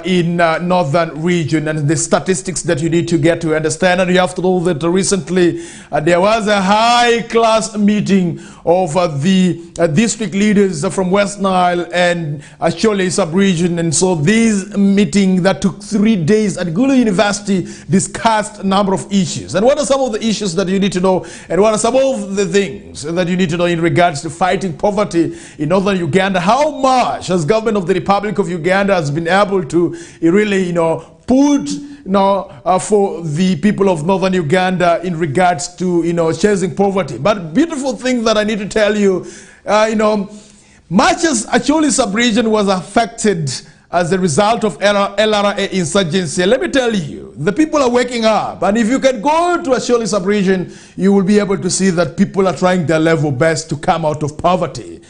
in northern region, and the statistics that you need to get to understand. And you have to know that recently there was a high-class meeting of the district leaders from West Nile and Ashole sub-region. And so this meeting that took 3 days at Gulu University discussed a number of issues. And what are some of the issues that you need to know, and what are some of the things that you need to know in regards to fighting poverty in northern Uganda? How much has government of the Republic of Uganda has been able to really, put for the people of northern Uganda in regards to, chasing poverty? But beautiful thing that I need to tell you, much as Acholi sub-region was affected as a result of LRA insurgency, let me tell you, the people are waking up. And if you can go to Acholi sub-region, you will be able to see that people are trying their level best to come out of poverty.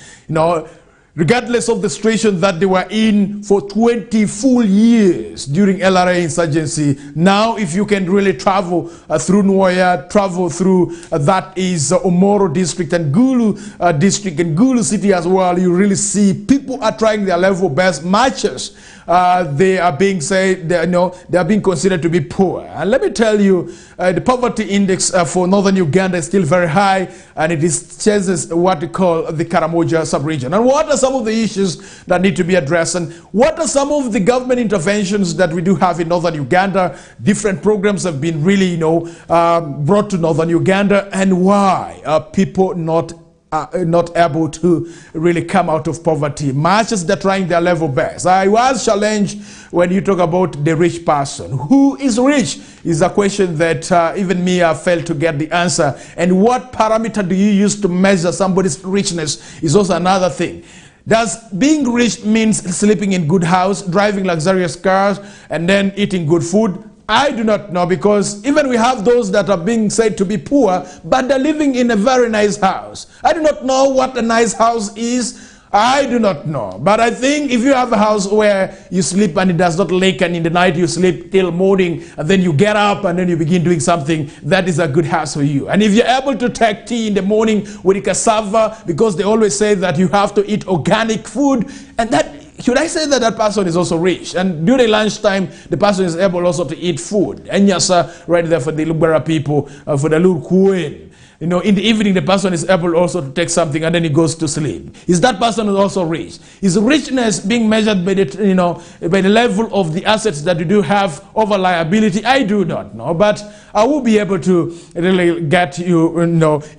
Regardless of the situation that they were in for 20 full years during LRA insurgency. Now, if you can really travel through Nwoya, travel through that is Omoro district and Gulu district and Gulu city as well, you really see people are trying their level best. Matches they are being said, they are being considered to be poor. And let me tell you, the poverty index for northern Uganda is still very high, and it chases what we call the Karamoja sub-region. And what are some of the issues that need to be addressed, and what are some of the government interventions that we do have in northern Uganda? Different programs have been really, brought to northern Uganda, and why are people not able to really come out of poverty, much as they're trying their level best? I was challenged when you talk about the rich person. Who is rich is a question that even me I failed to get the answer. And what parameter do you use to measure somebody's richness is also another thing. Does being rich means sleeping in good house, driving luxurious cars, and then eating good food? I do not know, because even we have those that are being said to be poor, but they're living in a very nice house. I do not know what a nice house is. I do not know. But I think if you have a house where you sleep and it does not leak, and in the night you sleep till morning, and then you get up and then you begin doing something, that is a good house for you. And if you're able to take tea in the morning with cassava, because they always say that you have to eat organic food, and that, should I say that that person is also rich? And during lunchtime, the person is able also to eat food. And yes, right there for the Lubera people, for the Lurkuen. In the evening, the person is able also to take something, and then he goes to sleep. Is that person also rich? Is richness being measured by the, by the level of the assets that you do have over liability? I do not know, but I will be able to really get you,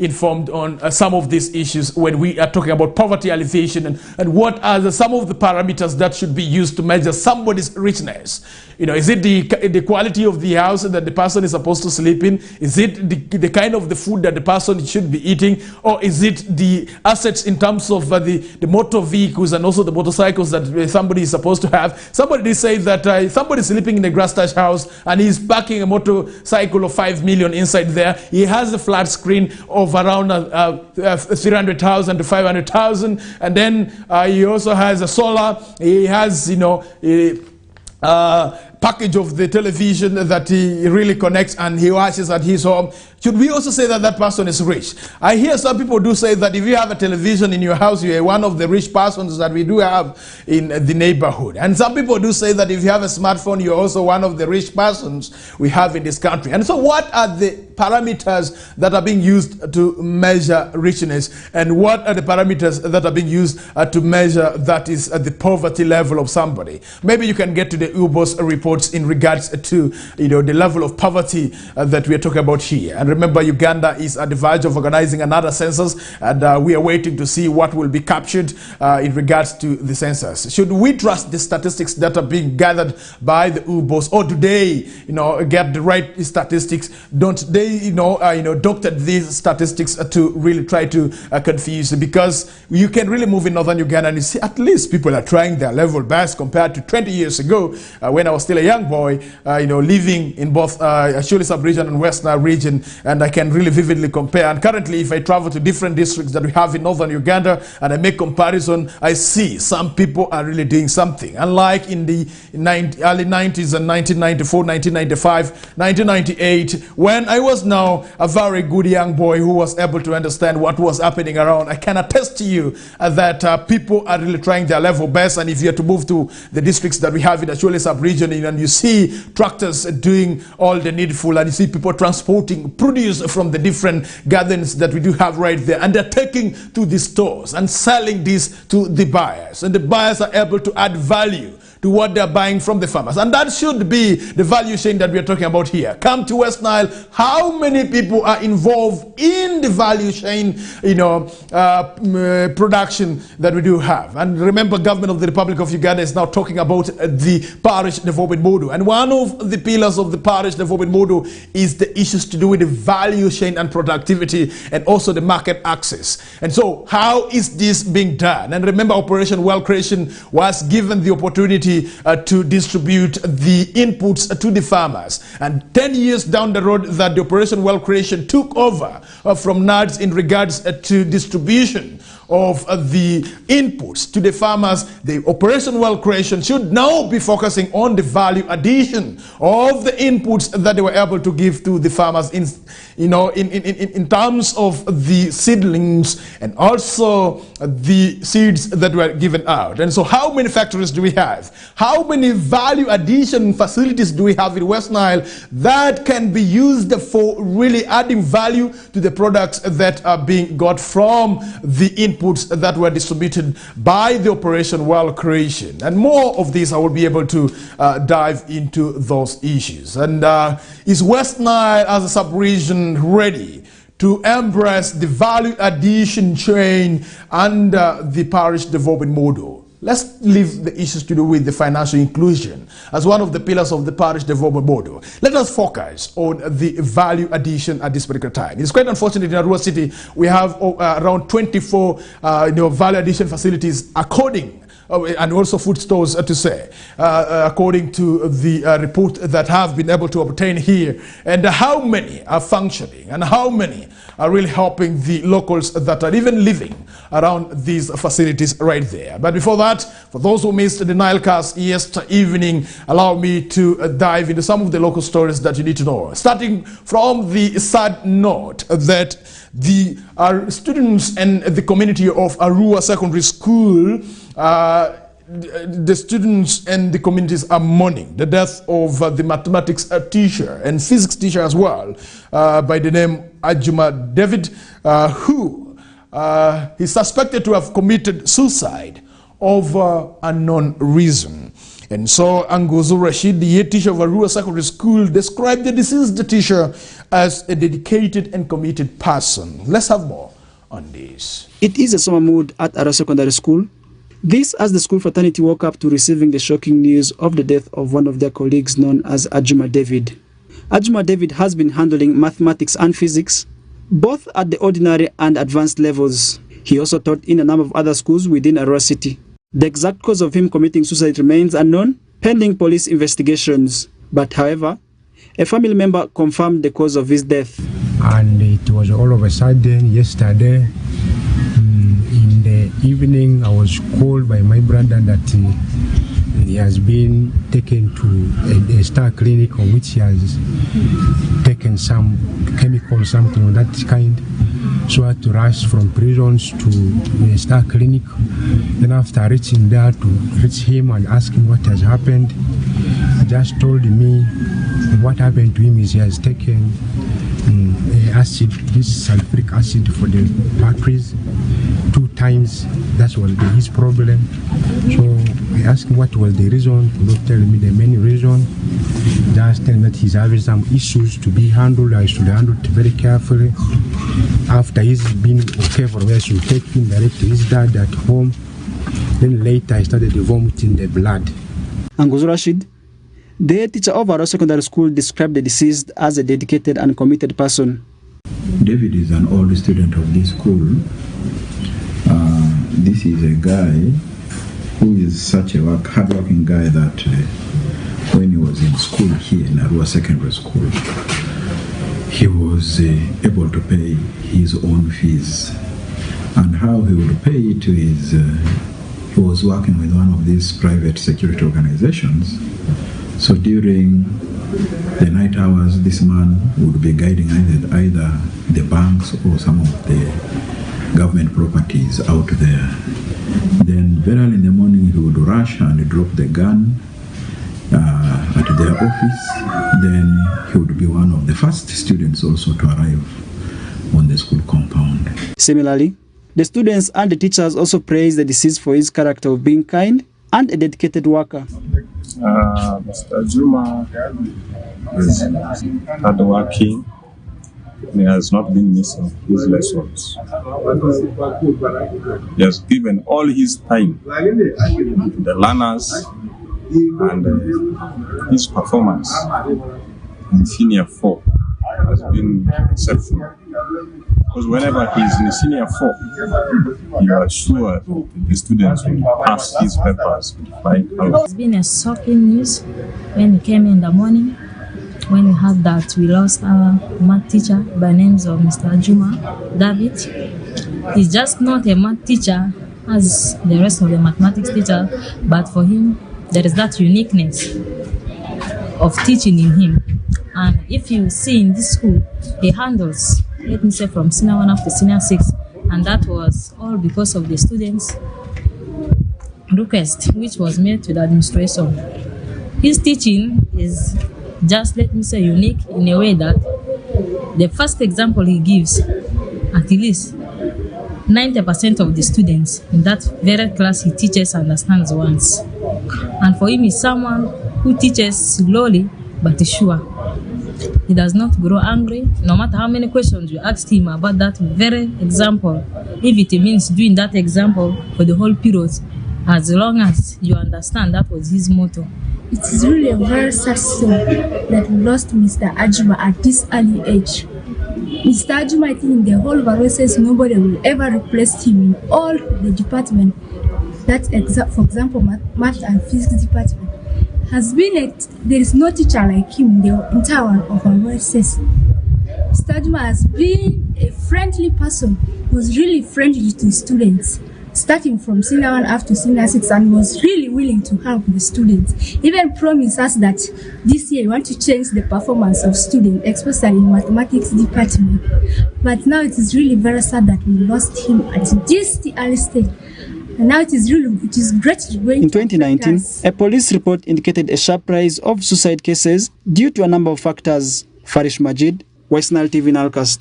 informed on some of these issues when we are talking about poverty alleviation, and what are some of the parameters that should be used to measure somebody's richness. Is it the quality of the house that the person is supposed to sleep in? Is it the kind of the food that the person should be eating? Or is it the assets in terms of the motor vehicles and also the motorcycles that somebody is supposed to have? Somebody did say that somebody is sleeping in a grass thatch house and he's parking a motorcycle of 5 million inside there. He has a flat screen of around 300,000 to 500,000, and then he also has a solar. He has, package of the television that he really connects and he watches at his home. Should we also say that that person is rich? I hear some people do say that if you have a television in your house, you are one of the rich persons that we do have in the neighborhood. And some people do say that if you have a smartphone, you're also one of the rich persons we have in this country. And so what are the parameters that are being used to measure richness? And what are the parameters that are being used to measure that is at the poverty level of somebody? Maybe you can get to the UBOS reports in regards to the level of poverty that we are talking about here. And remember, Uganda is at the verge of organizing another census, and we are waiting to see what will be captured in regards to the census. Should we trust the statistics that are being gathered by the UBOS, or do they, get the right statistics? Don't they, doctor these statistics to really try to confuse? Because you can really move in northern Uganda and you see at least people are trying their level best compared to 20 years ago when I was still still a young boy, living in both Ashuli sub-region and Westnile region, and I can really vividly compare. And currently, if I travel to different districts that we have in northern Uganda and I make comparison, I see some people are really doing something. Unlike in the early 90s and 1994, 1995, 1998, when I was now a very good young boy who was able to understand what was happening around, I can attest to you that people are really trying their level best. And if you are to move to the districts that we have in the Ashuli sub-region, and you see tractors doing all the needful, and you see people transporting produce from the different gardens that we do have right there, and they're taking to the stores and selling this to the buyers, and the buyers are able to add value to what they're buying from the farmers. And that should be the value chain that we're talking about here. Come to Westnile, how many people are involved in the value chain, production that we do have. And remember, government of the Republic of Uganda is now talking about the parish development model. And one of the pillars of the parish development model is the issues to do with the value chain and productivity, and also the market access. And so how is this being done? And remember, Operation Wealth Creation was given the opportunity to distribute the inputs to the farmers. And 10 years down the road that the Operation Wealth Creation took over from NADS in regards to distribution of the inputs to the farmers, the Operation Wealth Creation should now be focusing on the value addition of the inputs that they were able to give to the farmers in terms of the seedlings and also the seeds that were given out. And so how many factories do we have? How many value addition facilities do we have in Westnile that can be used for really adding value to the products that are being got from the inputs that were distributed by the Operation Wealth Creation? And more of this, I will be able to dive into those issues. And is Westnile as a sub-region ready to embrace the value addition chain under the parish development model? Let's leave the issues to do with the financial inclusion as one of the pillars of the parish development model. Let us focus on the value addition at this particular time. It's quite unfortunate in Arua City we have around 24 value addition facilities according and also food stores to say, according to the report that have been able to obtain here, and how many are functioning and how many are really helping the locals that are even living around these facilities right there. But before that, for those who missed the Nilecast yesterday evening, allow me to dive into some of the local stories that you need to know. Starting from the sad note that the students and the community of Arua Secondary School, the students and the communities are mourning the death of the mathematics teacher and physics teacher as well, by the name Ajuma David, who is suspected to have committed suicide over unknown reason. And so Angozu Rashid, the head teacher of Arua Secondary School, described the deceased teacher as a dedicated and committed person. Let's have more on this. It is a summer mood at Arua Secondary School. This as the school fraternity woke up to receiving the shocking news of the death of one of their colleagues known as Ajuma David. Ajuma David has been handling mathematics and physics, both at the ordinary and advanced levels. He also taught in a number of other schools within Arua City. The exact cause of him committing suicide remains unknown, pending police investigations. But however, a family member confirmed the cause of his death. And it was all of a sudden yesterday, in the evening, I was called by my brother that he has been taken to a star clinic, on which he has taken some chemical, something of that kind. So I had to rush from prisons to the star clinic. Then after reaching there to reach him and ask him what has happened, he just told me what happened to him is he has taken acid, this sulfuric acid for the batteries 2 times. That was his problem. So I asked him what was the reason. He not tell me the main reason. Just tell me that he's having some issues to be handled. I should handle it very carefully. After he's been okay for me, I should take him direct to his dad at home. Then later I started vomiting the blood. Angozu Rashid, the head teacher of Arua Secondary School, described the deceased as a dedicated and committed person. David is an old student of this school. This is a guy who is such a hard-working guy that when he was in school here in Arua Secondary School, he was able to pay his own fees. And how he would pay it is he was working with one of these private security organizations. So during the night hours, this man would be guiding either the banks or some of the government properties out there. Then very early in the morning, he would rush and drop the gun at their office. Then he would be one of the first students also to arrive on the school compound. Similarly, the students and the teachers also praise the deceased for his character of being kind and a dedicated worker. Mr. Juma is hardworking. He has not been missing his lessons. He has given all his time to the learners, and his performance in Senior 4 has been exceptional. Because whenever he's in Senior 4, you are sure the students will pass his papers with flying colors. It's been a shocking news when we came in the morning, when we heard that we lost our math teacher by names of Mr. Juma David. He's just not a math teacher as the rest of the mathematics teacher, but for him, there is that uniqueness of teaching in him. And if you see in this school, he handles, let me say, from Senior 1 up to Senior 6, and that was all because of the students' request, which was made to the administration. His teaching is just, let me say, unique in a way that the first example he gives, at least 90% of the students in that very class he teaches understands once. And for him, he's someone who teaches slowly but sure. He does not grow angry, no matter how many questions you ask him about that very example. If it means doing that example for the whole period, as long as you understand that was his motto. It is really a very sad story that we lost Mr. Ajuma at this early age. Mr. Ajuma, I think in the whole process, nobody will ever replace him in all the department. That, for example, math and physics department. Has been there is no teacher like him in the entire one of our process. Mr. Ajuma has been a friendly person, was really friendly to students, starting from Senior 1 up to Senior 6, and was really willing to help the students. Even promised us that this year we want to change the performance of students, especially in mathematics department. But now it is really very sad that we lost him at this early stage. And now it is great to go in 2019, a police report indicated a sharp rise of suicide cases due to a number of factors. Farish Majid, Westnile TV Nowcast.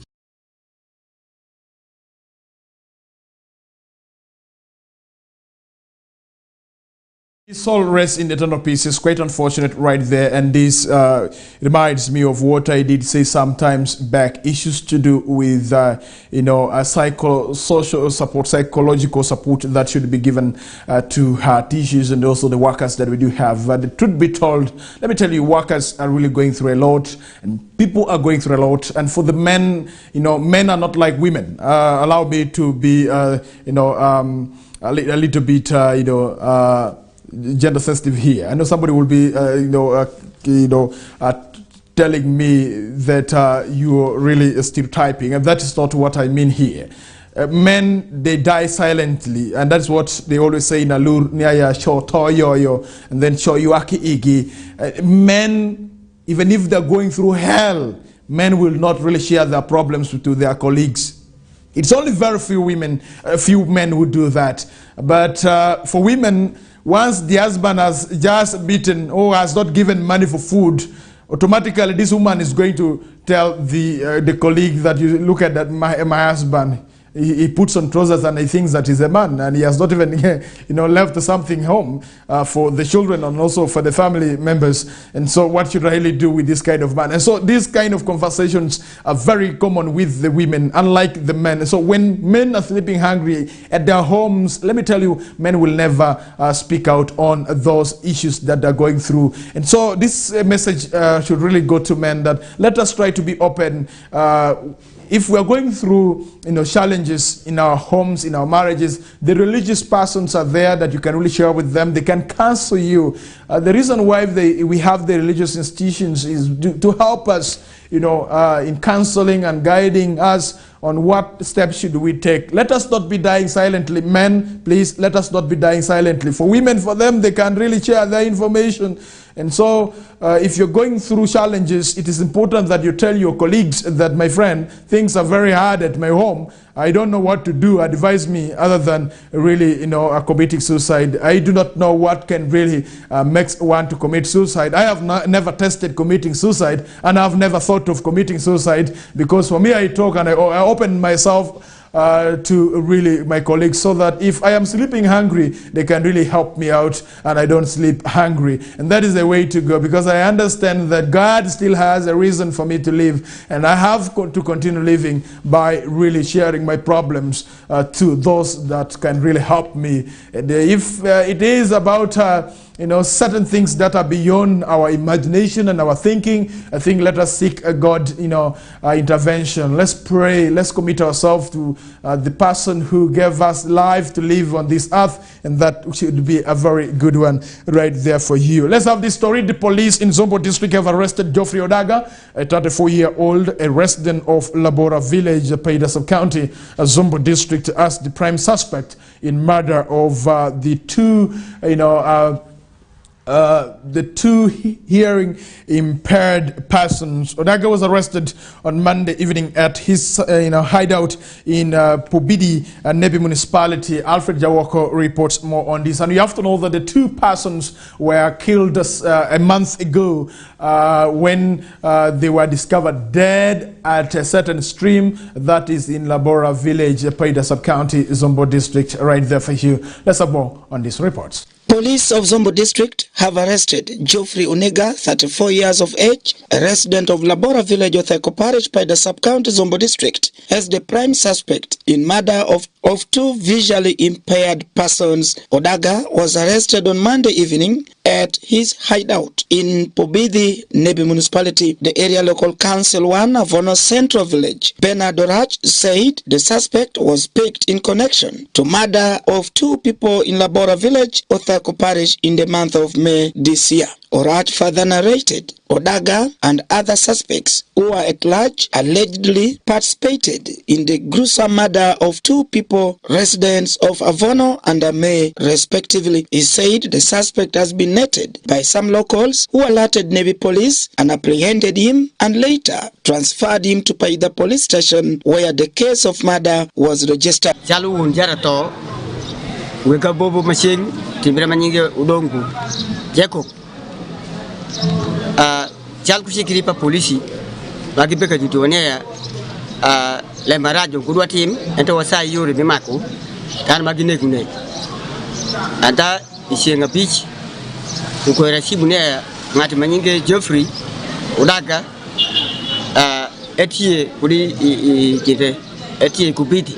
His soul rests in eternal peace is quite unfortunate right there, and this reminds me of what I did say sometimes back, issues to do with a social support, psychological support that should be given to her teachers and also the workers that we do have. The truth be told, let me tell you, workers are really going through a lot, and people are going through a lot. And for the men, men are not like women. Allow me to be a little bit gender sensitive here. I know somebody will be telling me that you're really stereotyping, and that is not what I mean here. Men, they die silently, and that's what they always say in Alur Nyaya Sho Toyoyo, and then Sho Yuaki Igi. Men, even if they're going through hell, men will not really share their problems to their colleagues. It's only very few men who do that. But for women, once the husband has just beaten or has not given money for food, automatically this woman is going to tell the colleague that, you look at that, my husband, he puts on trousers and he thinks that he's a man, and he has not even left something home for the children and also for the family members. And so what should I really do with this kind of man? And so these kind of conversations are very common with the women, unlike the men. And so when men are sleeping hungry at their homes, let me tell you, men will never speak out on those issues that they're going through. And so this message should really go to men, that let us try to be open. if we are going through, challenges in our homes, in our marriages, the religious persons are there that you can really share with them. They can counsel you. The reason why we have the religious institutions is to help us, in counseling and guiding us on what steps should we take. Let us not be dying silently. Men, please, let us not be dying silently. For women, for them, they can really share their information. And so, if you're going through challenges, it is important that you tell your colleagues that, my friend, things are very hard at my home. I don't know what to do. Advise me, other than really, committing suicide. I do not know what can really make one to commit suicide. I have never tested committing suicide, and I've never thought of committing suicide, because for me, I talk and I open myself to really my colleagues, so that if I am sleeping hungry, they can really help me out and I don't sleep hungry. And that is the way to go, because I understand that God still has a reason for me to live, and I have to continue living by really sharing my problems to those that can really help me. And if it is about certain things that are beyond our imagination and our thinking, I think let us seek God, intervention. Let's pray. Let's commit ourselves to the person who gave us life to live on this earth, and that should be a very good one right there for you. Let's have this story. The police in Zombo district have arrested Geoffrey Odaga, a 34-year-old, a resident of Labora village, Paida sub-county, Zombo district, as the prime suspect in murder of the two hearing impaired persons. Odaga was arrested on Monday evening at his hideout in Pobidi, Nebi municipality. Alfred Jawoko reports more on this. And you have to know that the two persons were killed a month ago when they were discovered dead at a certain stream that is in Labora village, Paida sub-county, Zombo district, right there for you. Let's have more on these reports. Police of Zombo district have arrested Geoffrey Onega, 34 years of age, a resident of Labora village, Otheko parish, Paida sub-county, Zombo district, as the prime suspect in murder of two visually impaired persons. Odaga was arrested on Monday evening at his hideout in Pobidi, Nebi municipality. The area local council 1, Avono Central village, Bernard Orach, said the suspect was picked in connection to murder of two people in Labora village, Otheko parish, in the month of May this year. Orach further narrated Odaga and other suspects who are at large allegedly participated in the gruesome murder of two people, residents of Avono and Ame, respectively. He said the suspect has been netted by some locals who alerted Navy police and apprehended him and later transferred him to Paida police station, where the case of murder was registered. Jal kushikiripa polisi bagi beka jutuanea le marajo kudwa tim ento wasa yuri bimako tan magine kune anta isienga beach ukwera sibune ngati manyinge Geoffrey Odaga etie kuli kite etie kubiti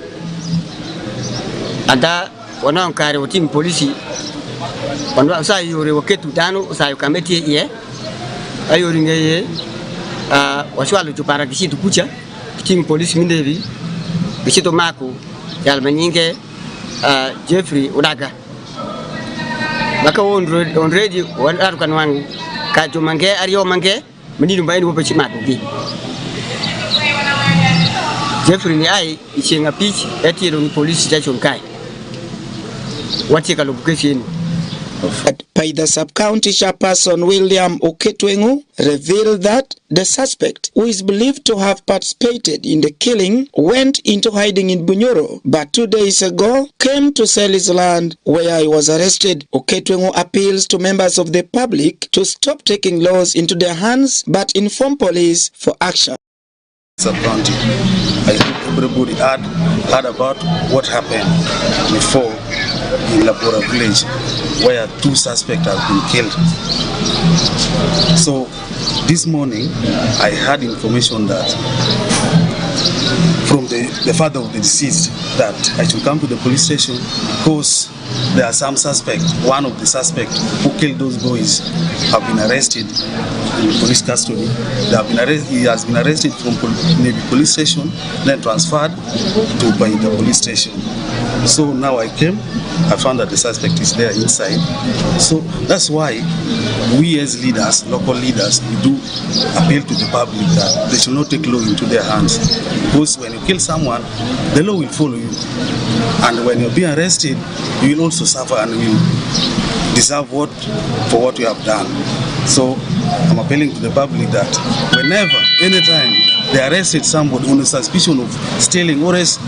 anta wana nkare wotim polisi wanda wasa yuri waketu tano wasa yukameti ye ayori ngeye waswalo chupara kisitu kucha team police mindevi kisito mako yalmanyinge Geoffrey Odaga baka on ready on arkan wangu ka jumange ariyo mange menidu mbayini wope chimako gi Geoffrey ni ai ichenga pitch etiro ni police station kai watika location. Paida sub-county chairperson William Oketwengu revealed that the suspect, who is believed to have participated in the killing, went into hiding in Bunyoro, but 2 days ago came to sell his land, where he was arrested. Oketwengu appeals to members of the public to stop taking laws into their hands, but inform police for action. Sub-county, I think everybody heard about what happened before in Labora village, where two suspects have been killed. So this morning I had information that from the father of the deceased that I should come to the police station because there are some suspects. One of the suspects who killed those boys have been arrested in police custody. He has been arrested from Navy police station, then transferred to the police station. So now I came, I found that the suspect is there inside. So that's why we as leaders, local leaders, we do appeal to the public that they should not take law into their hands. Because when you kill someone, the law will follow you. And when you're being arrested, you will also suffer and will deserve for what you have done. So I'm appealing to the public that whenever, anytime they arrested somebody on a suspicion of stealing or else,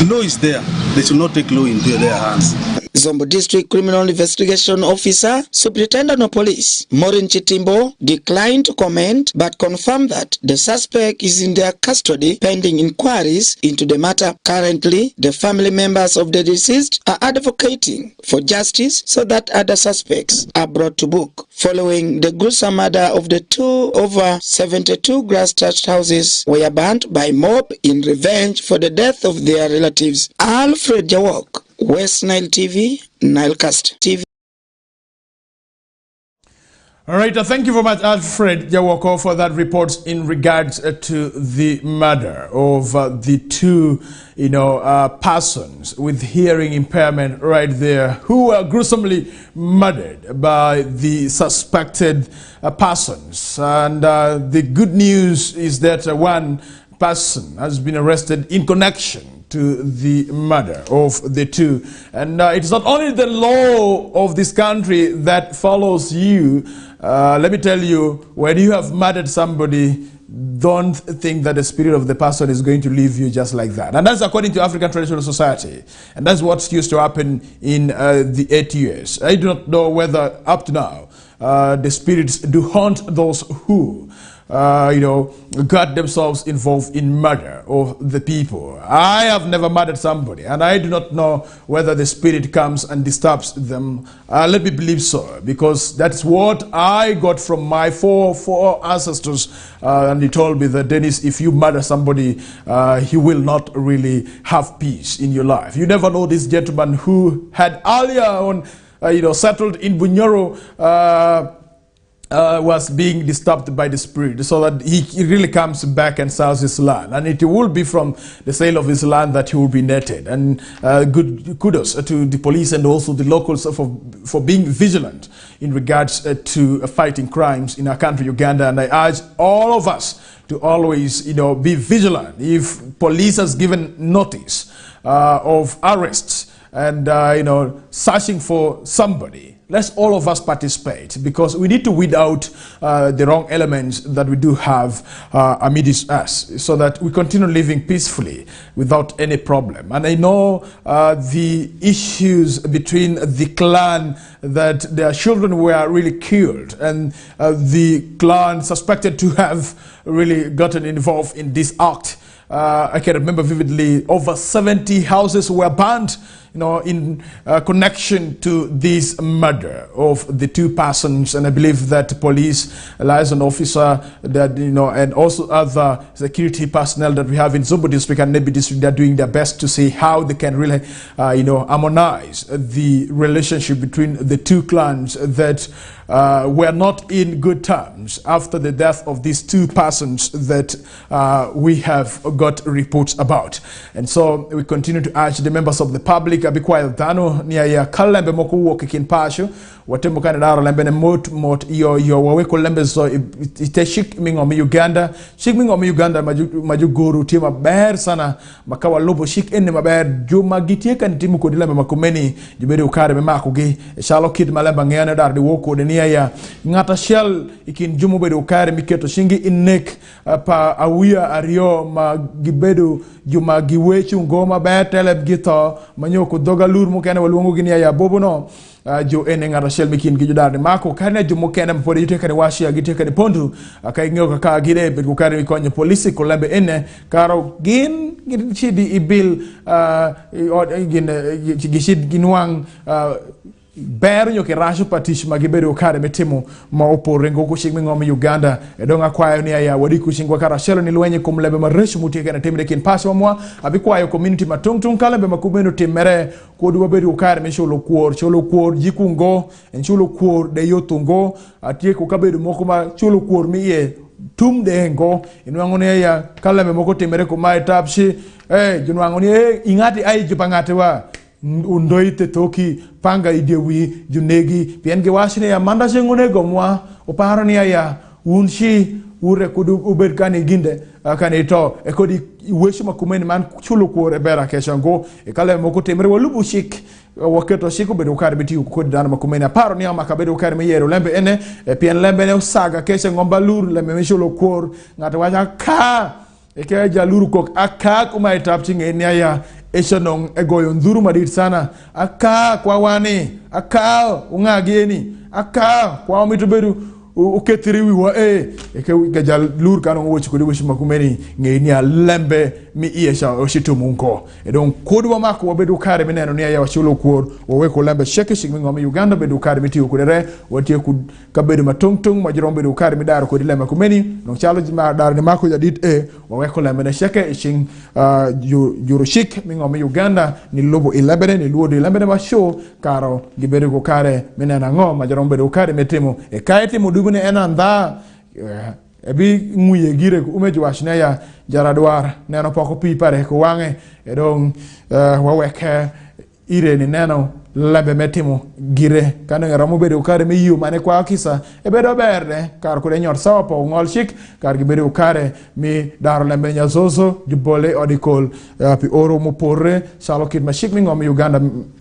law is there. They should not take law into their hands. Zombo District Criminal Investigation Officer, Superintendent of Police, Maureen Chitimbo, declined to comment but confirmed that the suspect is in their custody pending inquiries into the matter. Currently, the family members of the deceased are advocating for justice so that other suspects are brought to book. Following the gruesome murder of the two over 72 grass-thatched houses were burnt by mob in revenge for the death of their relatives. Alfred Jawok, Westnile TV, Nilecast TV. All right, thank you very much, Alfred Jawoko, for that report in regards to the murder of the two, persons with hearing impairment right there who were gruesomely murdered by the suspected persons. And the good news is that one person has been arrested in connection to the murder of the two. And it's not only the law of this country that follows you. Let me tell you, when you have murdered somebody, don't think that the spirit of the person is going to leave you just like that. And that's according to African Traditional Society. And that's what used to happen in the 8 years. I do not know whether up to now the spirits do haunt those who got themselves involved in murder of the people. I have never murdered somebody, and I do not know whether the spirit comes and disturbs them. Let me believe so, because that's what I got from my four ancestors. And he told me that, Dennis, if you murder somebody, he will not really have peace in your life. You never know this gentleman who had earlier on, settled in Bunyoro, was being disturbed by the spirit, so that he really comes back and sells his land, and it will be from the sale of his land that he will be netted. And good kudos to the police and also the locals for being vigilant in regards to fighting crimes in our country, Uganda. And I urge all of us to always be vigilant. If police has given notice of arrests and searching for somebody, let's all of us participate, because we need to weed out the wrong elements that we do have amidst us, so that we continue living peacefully without any problem. And I know the issues between the clan, that their children were really killed, and the clan suspected to have really gotten involved in this act. I can remember vividly, over 70 houses were burnt in connection to this murder of the two persons. And I believe that police liaison officer, that and also other security personnel that we have in Zombo District and Nebi District, they're doing their best to see how they can really harmonize the relationship between the two clans that were not in good terms after the death of these two persons that we have got reports about. And so we continue to urge the members of the public be quiet dano niya ya kalembe moku wo kikin pasho watembo kana daro lembe ne mot yo wawe ko lembe so ite shik mingo mi Uganda maju guru tima ber sana makawa lobo shik enne maber juma gitie kan timu ko dilembe makumeni jubere ukare be mako gi shalo kid malemba ngene dar de woko de niya ya ngata shell ikin jumu be ukare miketo shingi innek pa awia ario ma gibedo juma giwechu ngoma ber teleb gito manyoko doga lur mo kene walungo gini ya bobo no jo ene ngara shel mikin gi judar mako kane jo mo kene pode yute kane washi agite kane pondu akay ngeo ka gide be ko kare ko nye police ko lambe ene karo gin chidi ibil gin gishid ginwang ber nyo ke rasho patish magibedo kare metimo ma opore ngoko shingmi ngome Uganda edonga kwayo ni ya wadi kushingwa kara shelo ni lwenye kumlebe mareshu mutieke na temide kin paswa mwa abi kwayo community matungtung kalembe makumeno timere kodi wabedo kare me sholo kuor jikungo en sholo kuor de yotungo atie ko kabedo moko ma sholo kuor mi ye tum de ngo inwango ne ya kalembe moko timere ko mai tapshi junwango ni ingati ai jupangate wa undoite toki panga idewi junegi pienge washine ya manda shengone gomwa oparo ni ya unshi ure kudu uber kani ginde kani to ekodi weshu makumeni man chulo kuore bera keshango ekale moko temere walubu shik waketo shiku bedo kare biti ko dana makumeni aparo ni makabedo kare meyero lembe ene pien lembe ne saga kesha ngomba lur lembe meshulo kuor ngata wacha ka eke jaluru kok aka kuma itapchi ngeni ya eshanong egoyo ndhuru madit sana aka kwa wani aka ungageni aka kwa mitubedu uketiriwi wa eke gajal lur kanu wochi kodi wochi makumeni ngeni ya lembe mi iesha oshitu munko edon kodu wa mako wabedu kare mineno ni ya washulo kuor waweko lembe sheke shikmingo mi Uganda bedu kare miti ukudere watie kabedu matungtung majirom bedu kare midaro kodi lembe kumeni non chalo jima dar ni mako jadit waweko lembe na sheke shing jurushik mingo mi Uganda ni lobo ilebene ni luodo ilebene ma show karo gibedu ko kare minena ngo majirom bedu kare metimo kaiti mudubune enanda ebi nguye gire umeji washine ya jaradwar neno poko pi pare ko wange edong waweke ire ni neno lembe metimo gire kanu ngaramu bedo kare me yu mane kwa kisa ebedo berde kar ko nyor sawa po ngol shik kar gibedo kare mi daro lembe nyazozo jubole odikol pi oro mo porre salokit mashik mi ngom Uganda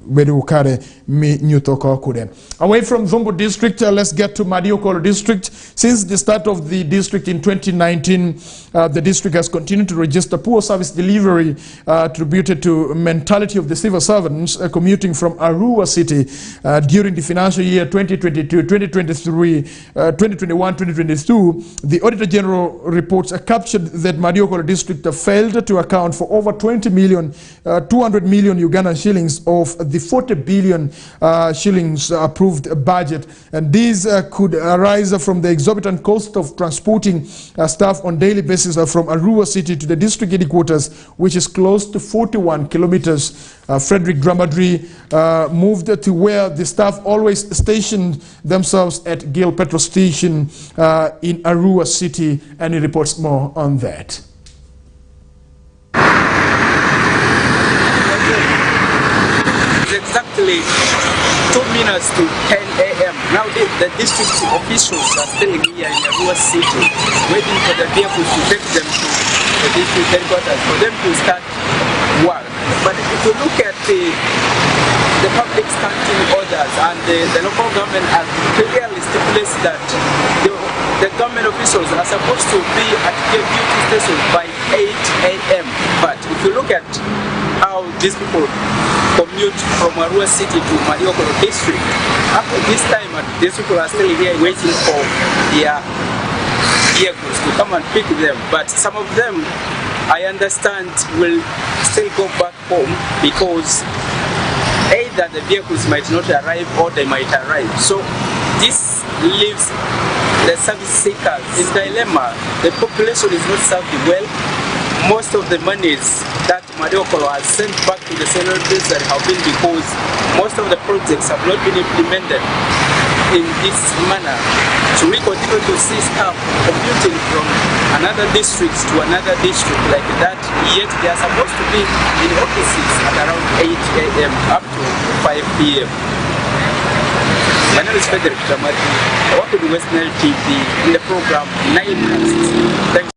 bedo kare mi nyuto ko kude. Away from Zombo district, let's get to Madiokolo district. Since the start of the district in 2019, the district has continued to register poor service delivery attributed to mentality of the civil servants commuting from Arua City during the financial year 2022, 2023, 2021, 2022. The Auditor General reports captured that Madiokolo district failed to account for over 200 million Ugandan shillings of the 40 billion shillings approved budget, and these could arise from the exorbitant cost of transporting staff on daily basis from Arua City to the district headquarters, which is close to 41 kilometers. Frederick Dramadri moved to where the staff always stationed themselves at Gale Petrol Station in Arua City, and he reports more on that. Exactly 2 minutes to 10 a.m. Now the district officials are still here in Arua City, waiting for the vehicles to take them to the district headquarters for them to start work. But if you look at the public standing orders and the local government has clearly stipulated that the government officials are supposed to be at their duty stations by 8 a.m. But if you look at how these people commute from Arua City to Madiokolo district, after this time these people are still here waiting for their vehicles to come and pick them. But some of them, I understand, will still go back home because either the vehicles might not arrive or they might arrive. So this leaves the service seekers in dilemma. The population is not served well. Most of the monies that Madiokolo has sent back to the celebrities that have been, because most of the projects have not been implemented in this manner. So we continue to see staff commuting from another district to another district like that, yet they are supposed to be in offices at around 8 a.m. up to 5 p.m. My name is Frederick Dramadri. I work with Westnile TV in the program 9 Minutes. Thanks.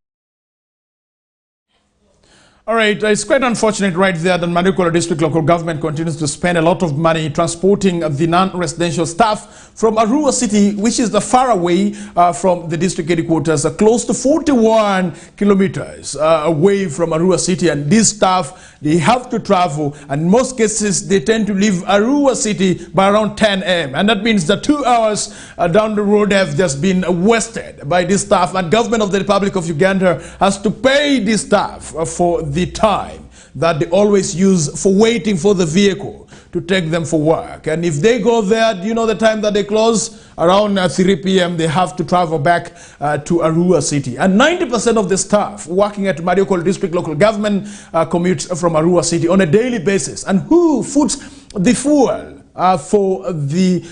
All right, it's quite unfortunate right there that Madiokolo district local government continues to spend a lot of money transporting the non-residential staff from Arua City, which is far away from the district headquarters, close to 41 kilometers away from Arua City. And these staff, they have to travel, and in most cases, they tend to leave Arua City by around 10 a.m. And that means that 2 hours down the road have just been wasted by this staff, and government of the Republic of Uganda has to pay this staff for the time that they always use for waiting for the vehicle to take them for work. And if they go there, do you know the time that they close? Around 3 p.m. they have to travel back to Arua City. And 90% of the staff working at Mariokol District Local Government commutes from Arua City on a daily basis. And who foots the fuel for the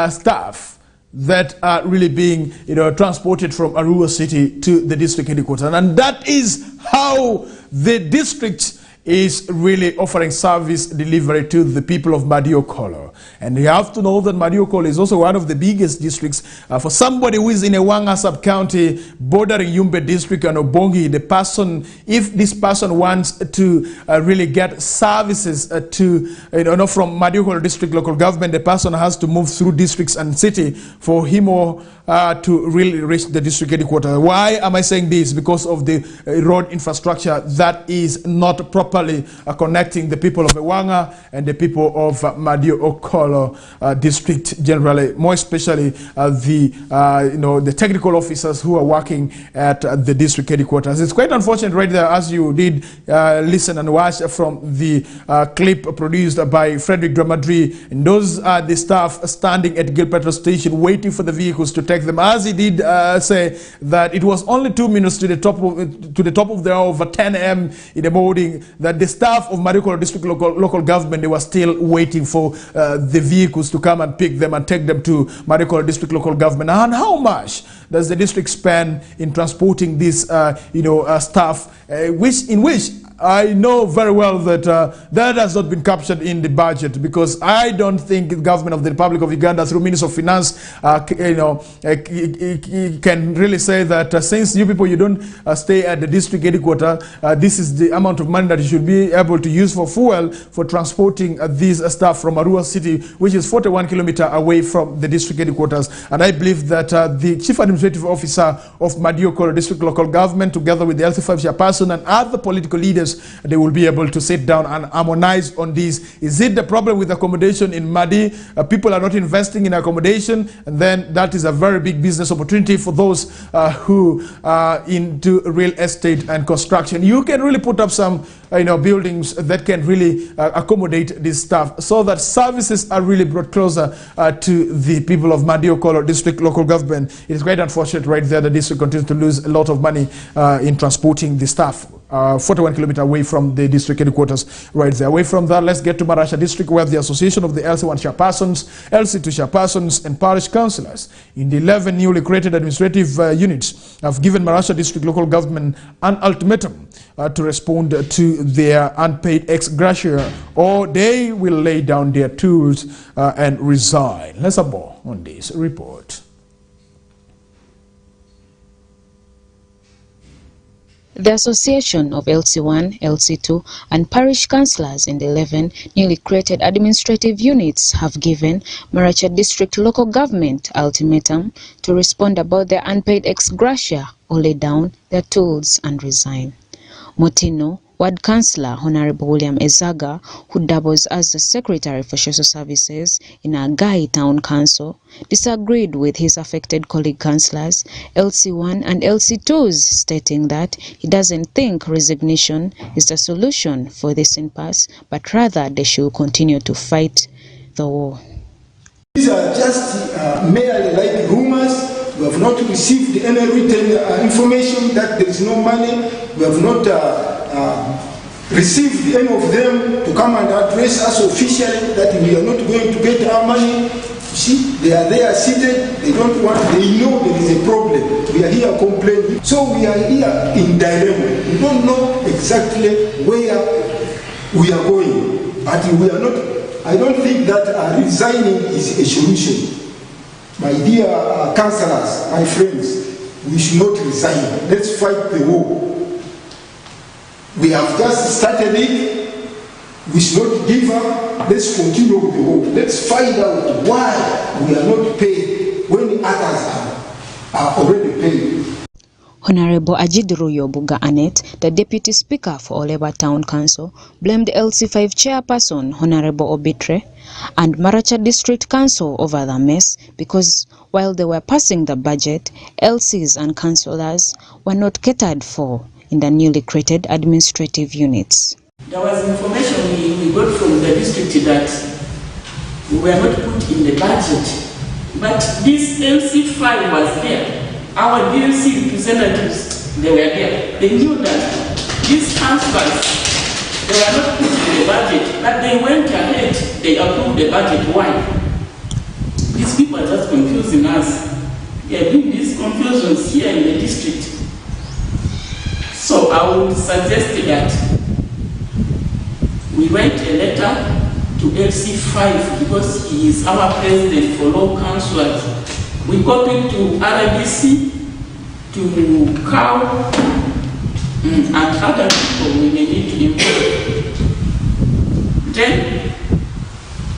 staff that are really being transported from Arua City to the district headquarters? And that is how the district is really offering service delivery to the people of Mariokolo. And you have to know that Mariokolo is also one of the biggest districts. For somebody who is in a Wanga sub-county bordering Yumbe district and Obongi, the person, if this person wants to really get services from Mariokolo district local government, the person has to move through districts and city for him or to really reach the district headquarters. Why am I saying this? Because of the road infrastructure that is not properly connecting the people of Ewanga and the people of Mariokolo district generally, more especially the technical officers who are working at the district headquarters. It's quite unfortunate right there, as you did listen and watch from the clip produced by Frederick Dramadri. And those are the staff standing at Gil Petrol Station waiting for the vehicles to take them. As he did say that it was only 2 minutes to the top of the hour of 10 a.m. in the morning that the staff of Mariokolo District local government, they were still waiting for the vehicles to come and pick them and take them to Mariokolo District local government. And how much does the district spend in transporting this staff, in which I know very well that that has not been captured in the budget, because I don't think the government of the Republic of Uganda through Minister of Finance can really say that since you people, you don't stay at the district headquarters, this is the amount of money that you should be able to use for fuel for transporting these staff from Arua City, which is 41 kilometers away from the district headquarters. And I believe that the Chief Administrative Officer of Mariokolo District Local Government, together with the LC5 chairperson and other political leaders, they will be able to sit down and harmonize on this. Is it the problem with accommodation in Madi? People are not investing in accommodation, and then that is a very big business opportunity for those who are into real estate and construction. You can really put up some buildings that can really accommodate this stuff, so that services are really brought closer to the people of Mariokolo District Local Government. It is quite unfortunate right there the district continues to lose a lot of money in transporting the staff 41 kilometers away from the district headquarters right there. Away from that, let's get to Marasha District, where the Association of the LC1 chairpersons, LC2 chairpersons and parish councillors in the 11 newly created administrative units have given Marasha District Local Government an ultimatum to respond to their unpaid ex gratia, or they will lay down their tools and resign. Let's have more on this report. The Association of LC1, LC2 and parish councillors in the 11 newly created administrative units have given Maracha District Local Government ultimatum to respond about their unpaid ex gratia or lay down their tools and resign. Motino Ward Councillor Honorable William Ezaga, who doubles as the Secretary for Social Services in Agai Town Council, disagreed with his affected colleague councillors, LC1 and LC2s, stating that he doesn't think resignation is the solution for this impasse, but rather they should continue to fight the war. These are just merely like rumors. We have not received any written information that there is no money. We have not received any of them to come and address us officially that we are not going to get our money. You see, they are there seated. They don't want. They know there is a problem. We are here complaining. So we are here in dilemma. We don't know exactly where we are going, but we are not. I don't think that resigning is a solution. My dear councillors, my friends, we should not resign. Let's fight the war. We have just started it. We should not give up. Let's continue with the war. Let's find out why we are not paid when others are already paid. Honorable Ajidru Yobuga Anet, the Deputy Speaker for Oleba Town Council, blamed LC5 Chairperson Honorable Obitre and Maracha District Council over the mess because while they were passing the budget, LCs and councillors were not catered for in the newly created administrative units. There was information we got from the district that were not put in the budget. But this LC5 was there. Our DLC representatives, they were there. They knew that these councillors, they were not put in the budget, but they went ahead, they approved the budget. Why? These people are just confusing us. They are doing these confusions here in the district. So I would suggest that we write a letter to LC5 because he is our president for law councillors. We copied to RDC, to COW, and other people we may need to involve. Then,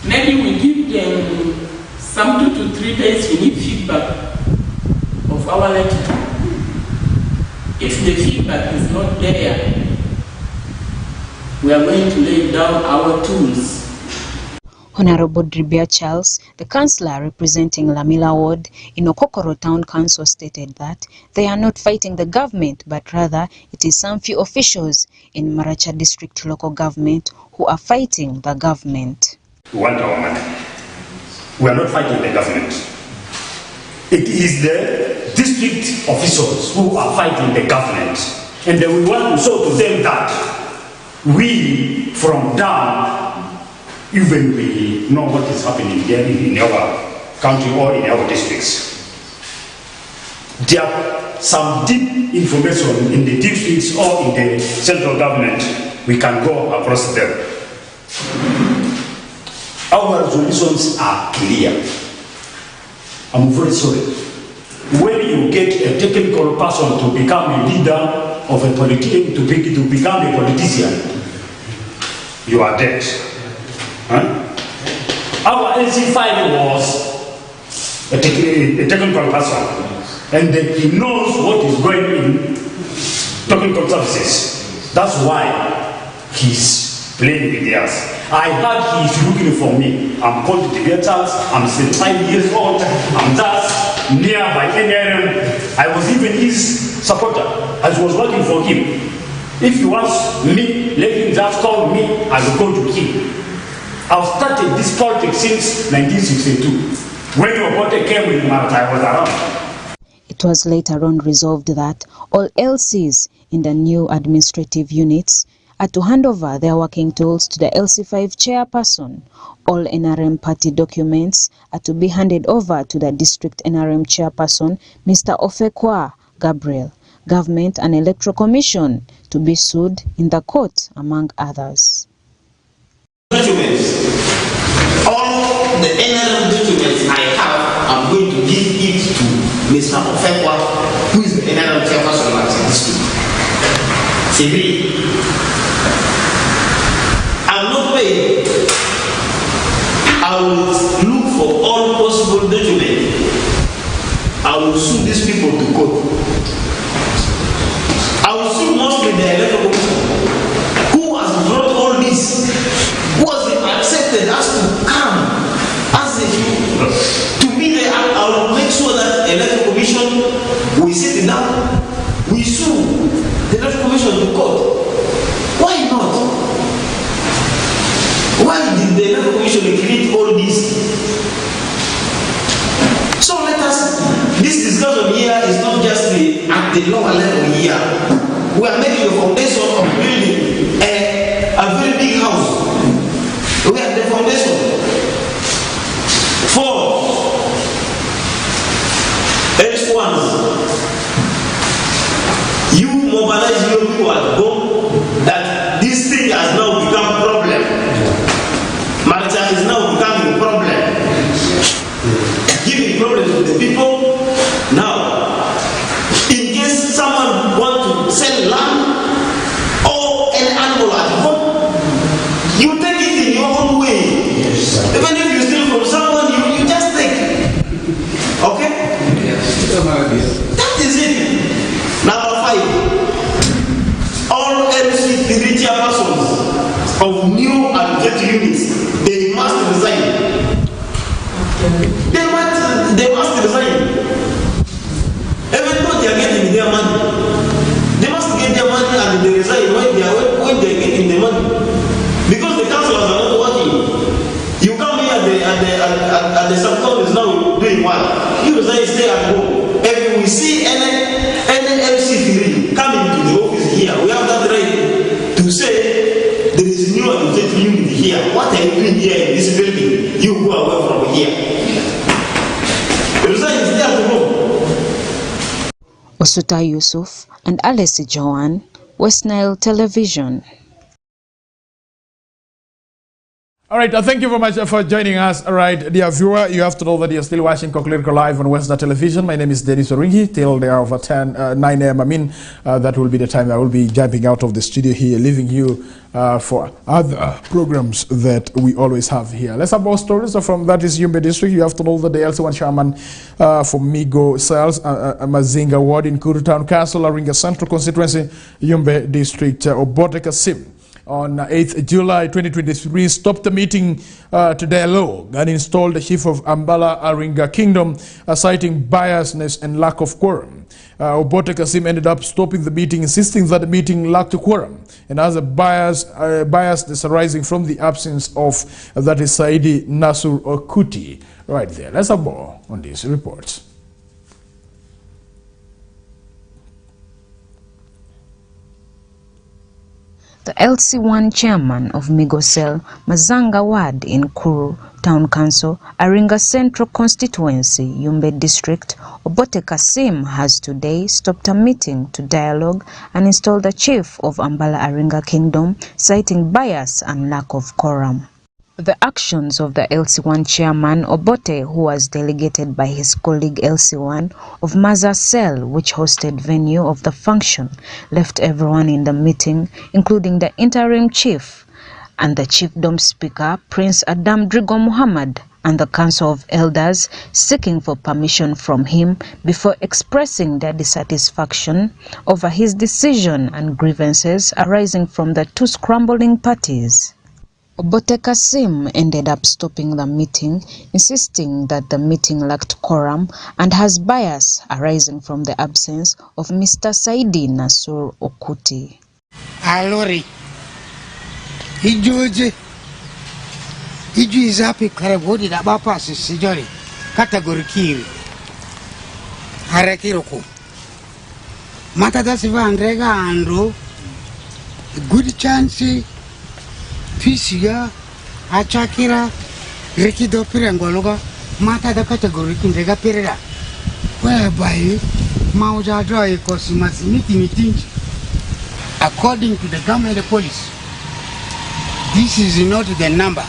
maybe we give them some 2 to 3 days, we need feedback of our letter. If the feedback is not there, we are going to lay down our tools. Honorable Dribia Charles, the councillor representing Lamila Ward in Okokoro Town Council, stated that they are not fighting the government, but rather it is some few officials in Maracha District Local Government who are fighting the government. We want our money. We are not fighting the government. It is the district officials who are fighting the government. And we want to show to them that we from down, even we know what is happening there in our country or in our districts. There are some deep information in the districts or in the central government. We can go across them. Our resolutions are clear. I'm very sorry. When you get a technical person to become a leader of a politician, to become a politician, you are dead. Huh? Our LC5 was a technical person, and he knows what is going in technical services. That's why he's playing with us. I heard he's looking for me. I'm called the Charles. I'm 75 years old. I'm just nearby NRM. I was even his supporter. I was working for him. If he wants me, let him just call me. I will go to him. I've started this politics since 1962. When Obote came with Marta, I was around. It was later on resolved that all LCs in the new administrative units are to hand over their working tools to the LC5 chairperson. All NRM party documents are to be handed over to the district NRM chairperson, Mr. Ofekwa Gabriel. Government and Electoral Commission to be sued in the court, among others. Documents. All the NRM documents I have, I'm going to give it to Mr. Ofekwa, who is the NRM chairperson of the district. CV. I'm not paid. I will look for all possible documents. I will sue these people to court. I will sue mostly the electoral commission. Who has brought all this? Who has accepted us to come as if to be there? I will make sure that the electoral commission, we sit down, we sue the electoral commission to court. Why not? Why did the electoral commission create all this? So let us, this discussion here is not just at the lower level here. We are making a foundation of building a very big house. We have the foundation. 4 H1s. You mobilize your people at home that this thing has now become a problem. Marital is now becoming a problem. Giving problems to the people. Now, in case someone wants to sell land or an animal at home, you take it in your own way. Yes, even if you steal from someone, you just take it. Okay? Yes. That is it. Number 5. All LC3 chairpersons of new adjective units, they must resign. They must resign. Even though they are getting their money, they must get their money and they resign when they are getting the money. Because the councillors are not working. You come here at see any LC3 coming to the office here, we have that right to say there is new administrative unit here. What are you doing here in this building? You go away from here. The result is there to know. Osuta Yusuf and Alessi Joan, Westnile Television. All right, thank you very much for joining us. All right, dear viewer, you have to know that you're still watching KOKOLIRIKO live on Westnile Television. My name is Denis Oringi. Till the hour of 9 a.m. That will be the time I will be jumping out of the studio here, leaving you for other programs that we always have here. Let's have more stories from that is Yumbe District. You have to know that the LC1 chairman for Migo Cells, Mazinga Ward in Kuru Town Council, Aringa Central Constituency, Yumbe District, Obote Kasim, on 8th July 2023, stopped the meeting to dialogue and installed the chief of Ambala Aringa Kingdom, citing biasness and lack of quorum. Obote Kasim ended up stopping the meeting, insisting that the meeting lacked a quorum, and as a biasness arising from the absence of that is Saidi Nasur Okuti. Right there. Let's have more on these reports. The LC1 chairman of Migosel, Mazanga Ward in Kuru Town Council, Aringa Central Constituency, Yumbe District, Obote Kasim has today stopped a meeting to dialogue and installed the chief of Ambala Aringa Kingdom, citing bias and lack of quorum. The actions of the LC1 chairman, Obote, who was delegated by his colleague LC1 of Maza Cell, which hosted venue of the function, left everyone in the meeting, including the interim chief and the chiefdom speaker, Prince Adam Drigo Muhammad, and the council of elders, seeking for permission from him before expressing their dissatisfaction over his decision and grievances arising from the two scrambling parties. Obote Kasim ended up stopping the meeting, insisting that the meeting lacked quorum and has bias arising from the absence of Mr. Saidi Nasur Okuti. Alori, Ijuji is happy Karabodi that Bapas is Sijori, category Kiri, Harakiroko. Matata Siva Andrega Andro, good chance. Pisia, Achakira, Rikido Pirangologa, Mata the category in the Gapira, whereby Mauja Joy Cosimas meeting according to the government the police. This is not the number.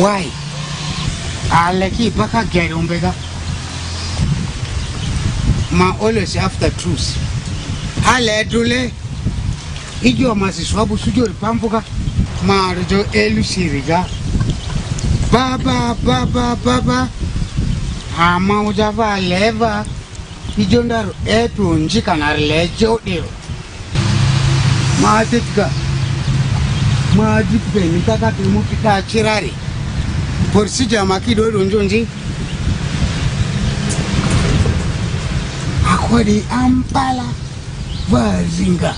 Why? Aleki Baka Garumbega. Ma always after truth. Ale Dule. Ijo masiswabu sujo pampuka marjo elusiriga baba ama ujava leva ijo ndaro etu njika na lejo dero matetika majipe nikaka temupita chirari porsija makido njonji akwadi Ampala Vazinga.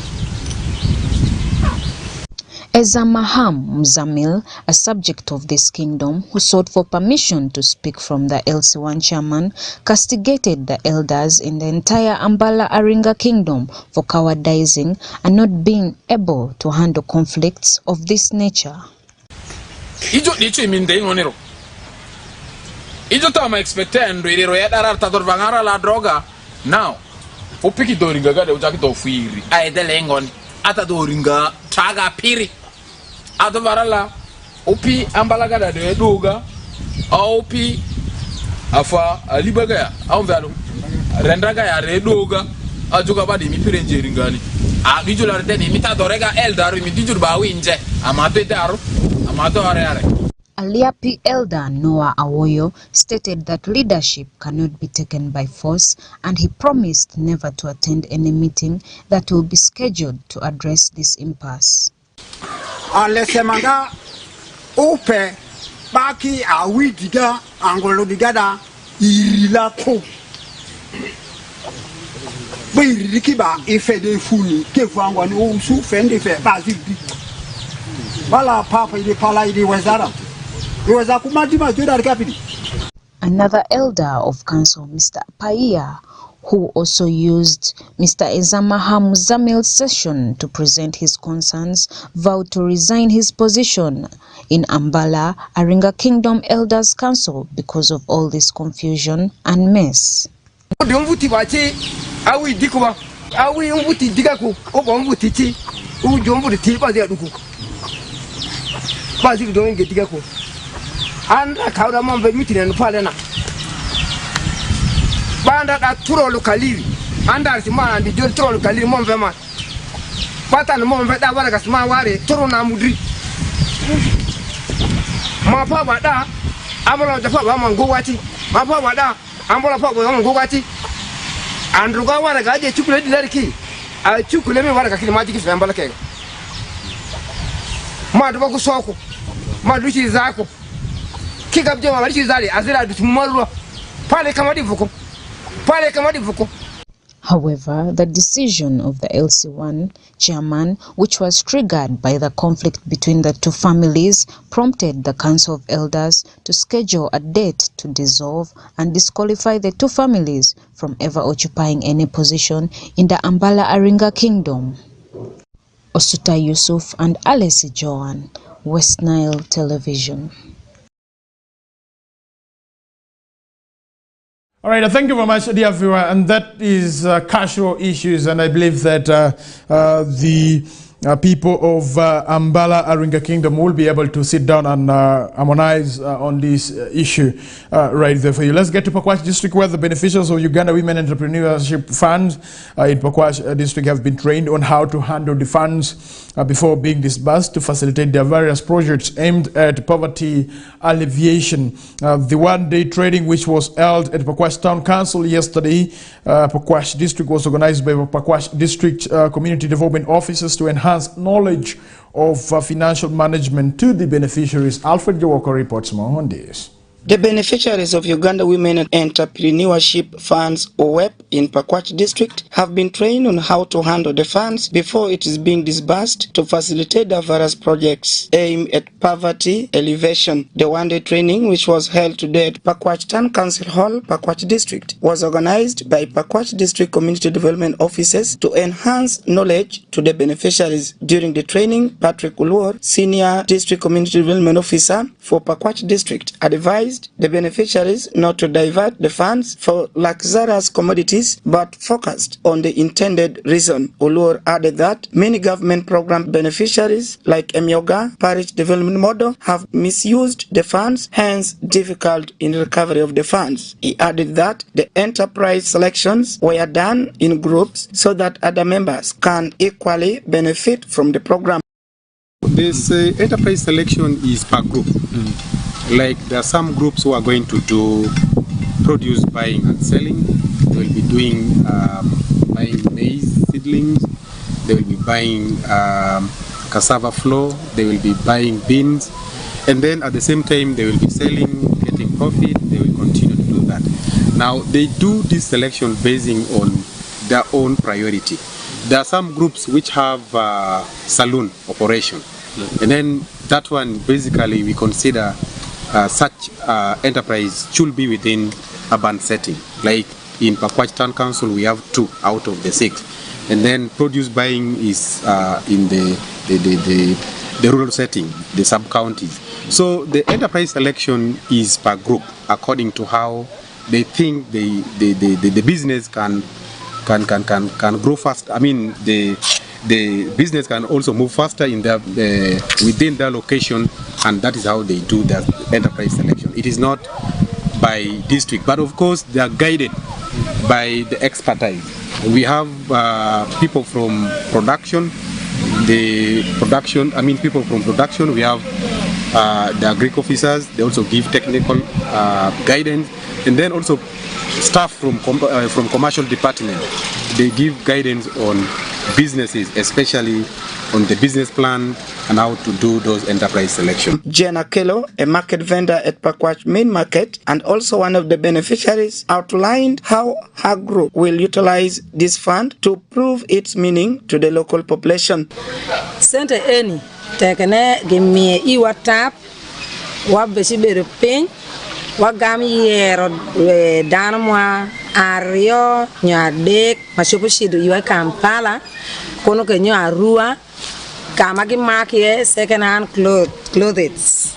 Ezamaham Mzamil, a subject of this kingdom, who sought for permission to speak from the LC1 chairman, castigated the elders in the entire Ambala Aringa kingdom for cowardizing and not being able to handle conflicts of this nature. Ijo nicho iminde ingonero. Ijo tama expectendo irero ya dararta dorvangara la droga. Now, upiki doringa gade ujaki dofuiri. Aedele ngoni. Ata doringa traga piri. Ata varala upi ambalaga da de doga upi afa alibaga ya amvalo rendraga ya redoga ajuga badi mi pirenjeri ngani agijo la reteni mita dorega eldar mi dijur ba winje amato daro amato are Aliapi elder Noah Awoyo stated that leadership cannot be taken by force, and he promised never to attend any meeting that will be scheduled to address this impasse. Alesemanga ope baki awi diga angolo digada irila ko Rikiba ife de funi ke fangwa ni o su fende fe ba zibi bala papa ide pala ide wazara weza kumati ma joda kapidi. Another elder of council, Mr. Paiya, who also used Mr. Ezamaha Muzamil's session to present his concerns, vowed to resign his position in Ambala Aringa Kingdom Elders Council because of all this confusion and mess. Banda da turo lokaliri anda sima andi jor turo lokaliri mon vema pata no mon veda wala kasma ware turo na mudri ma fa bada amolo da fa ba man gowati ma fa bada amolo fa ba man gowati andru ga wala ga je chukule di larki a chukule me wala ka kili maji kisfa mbala ke ma do ko soko ma du ci zako ki gabje ma ci zali azira du tumarwa pale kama divuko. However, the decision of the LC1 chairman, which was triggered by the conflict between the two families, prompted the Council of Elders to schedule a date to dissolve and disqualify the two families from ever occupying any position in the Ambala Aringa Kingdom. Osuta Yusuf and Alessi Joan, Westnile Television. All right, thank you very much, dear viewer. And that is cultural issues, and I believe that the people of Ambala Aringa Kingdom will be able to sit down and harmonize on this issue right there for you. Let's get to Pakwach District, where the beneficiaries of Uganda Women Entrepreneurship Fund in Pakwach District have been trained on how to handle the funds before being disbursed to facilitate their various projects aimed at poverty alleviation. The one-day training, which was held at Pakwach Town Council yesterday, Pakwach District, was organized by Pakwach District Community Development Officers to enhance knowledge of financial management to the beneficiaries. Alfred Jawoko reports more on this. The beneficiaries of Uganda Women Entrepreneurship Funds, OWEP, in Pakwach District have been trained on how to handle the funds before it is being disbursed to facilitate the various projects aimed at poverty alleviation. The one-day training, which was held today at Pakwach Town Council Hall, Pakwach District, was organized by Pakwach District Community Development Officers to enhance knowledge to the beneficiaries. During the training, Patrick Ulwar, Senior District Community Development Officer for Pakwach District, advised the beneficiaries not to divert the funds for luxurious commodities but focused on the intended reason. Ulur added that many government program beneficiaries like Emyoga Parish Development Model have misused the funds, hence difficult in recovery of the funds. He added that the enterprise selections were done in groups so that other members can equally benefit from the program. This enterprise selection is per group. Like there are some groups who are going to do produce buying and selling. They will be doing buying maize seedlings. They will be buying cassava flour. They will be buying beans, and then at the same time they will be selling, getting profit. They will continue to do that. Now they do this selection basing on their own priority. There are some groups which have saloon operation, and then that one basically we consider such enterprise should be within urban setting. Like in Pakwach Town Council, we have 2 out of the 6, and then produce buying is in the rural setting, the sub-counties. So the enterprise selection is per group according to how they think the business can grow fast. I mean the business can also move faster in their within their location, and that is how they do their enterprise selection. It is not by district, but of course they are guided by the expertise. We have people from production, people from production. We have the agric officers. They also give technical guidance, and then also staff from commercial department. They give guidance on businesses, especially on the business plan and how to do those enterprise selection. Jenna Kello, a market vendor at Pakwach Main Market and also one of the beneficiaries, outlined how her group will utilize this fund to prove its meaning to the local population. Sente eni tekene gemi iwa tap wa besi bere pin wagam yero dano mwa ario nyadek machopo shido ywa Kampala kono ke nyo Arua kama gi makie second hand clothes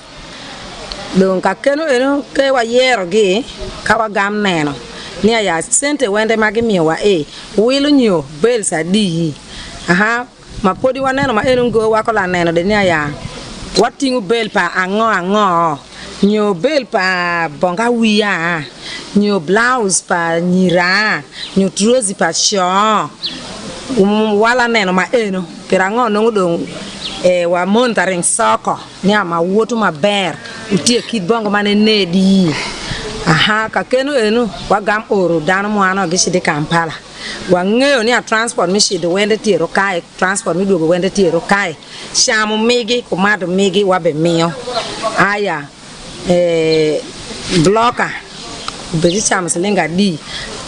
don ka keno eno ke wa yero gi ka wagam neno ni ya sente wende magi miwa wilu nyo bel sa di aha mapodi waneno ma eno go wakola neno de ni ya watingu bel pa ango nyo bel pa bonga wiya nyo blouse pa nyira nyo trouser pa sho wala neno ma eno kirango no dong wa monitoring soko ni ama woto ma ber utie kid bongo mane nedi aha ka keno eno wagam oro dano mwana gishide Kampala wangeo ni a transport mi shide wende tiero kai transport mi dogo wende tiero kai shamu migi komado migi wabe mio aya blocker beji chama selinga di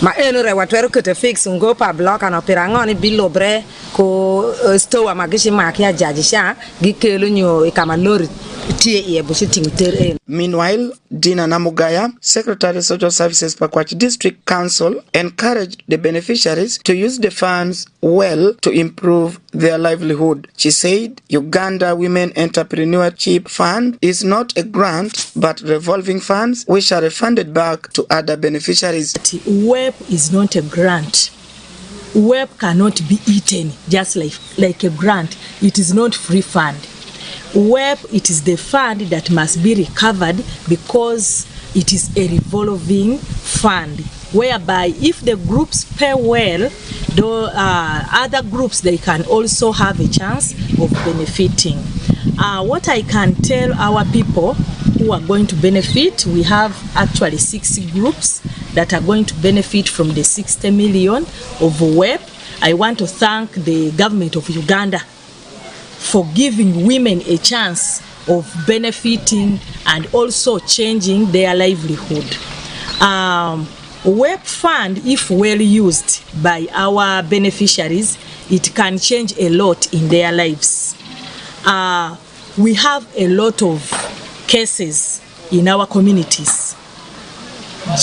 ma eno re watwero kete fix ngo pa blocker no pirangoni bilobre ko stowa magishi makia jajisha gikelo nyo kama lori tie ye busiting ter. Meanwhile, Dina Namugaya, Secretary of Social Services Pakwach District Council, encouraged the beneficiaries to use the funds well to improve their livelihood. She said Uganda Women Entrepreneurship Fund is not a grant but revolving funds which are refunded back to other beneficiaries. WEP is not a grant. WEP cannot be eaten just like a grant. It is not free fund. WEP, it is the fund that must be recovered because it is a revolving fund, whereby if the groups pay well, the other groups, they can also have a chance of benefiting. What I can tell our people who are going to benefit, we have actually 6 groups that are going to benefit from the 60 million of WEP. I want to thank the government of Uganda for giving women a chance of benefiting and also changing their livelihood. WEP fund, if well used by our beneficiaries, it can change a lot in their lives. We have a lot of cases in our communities,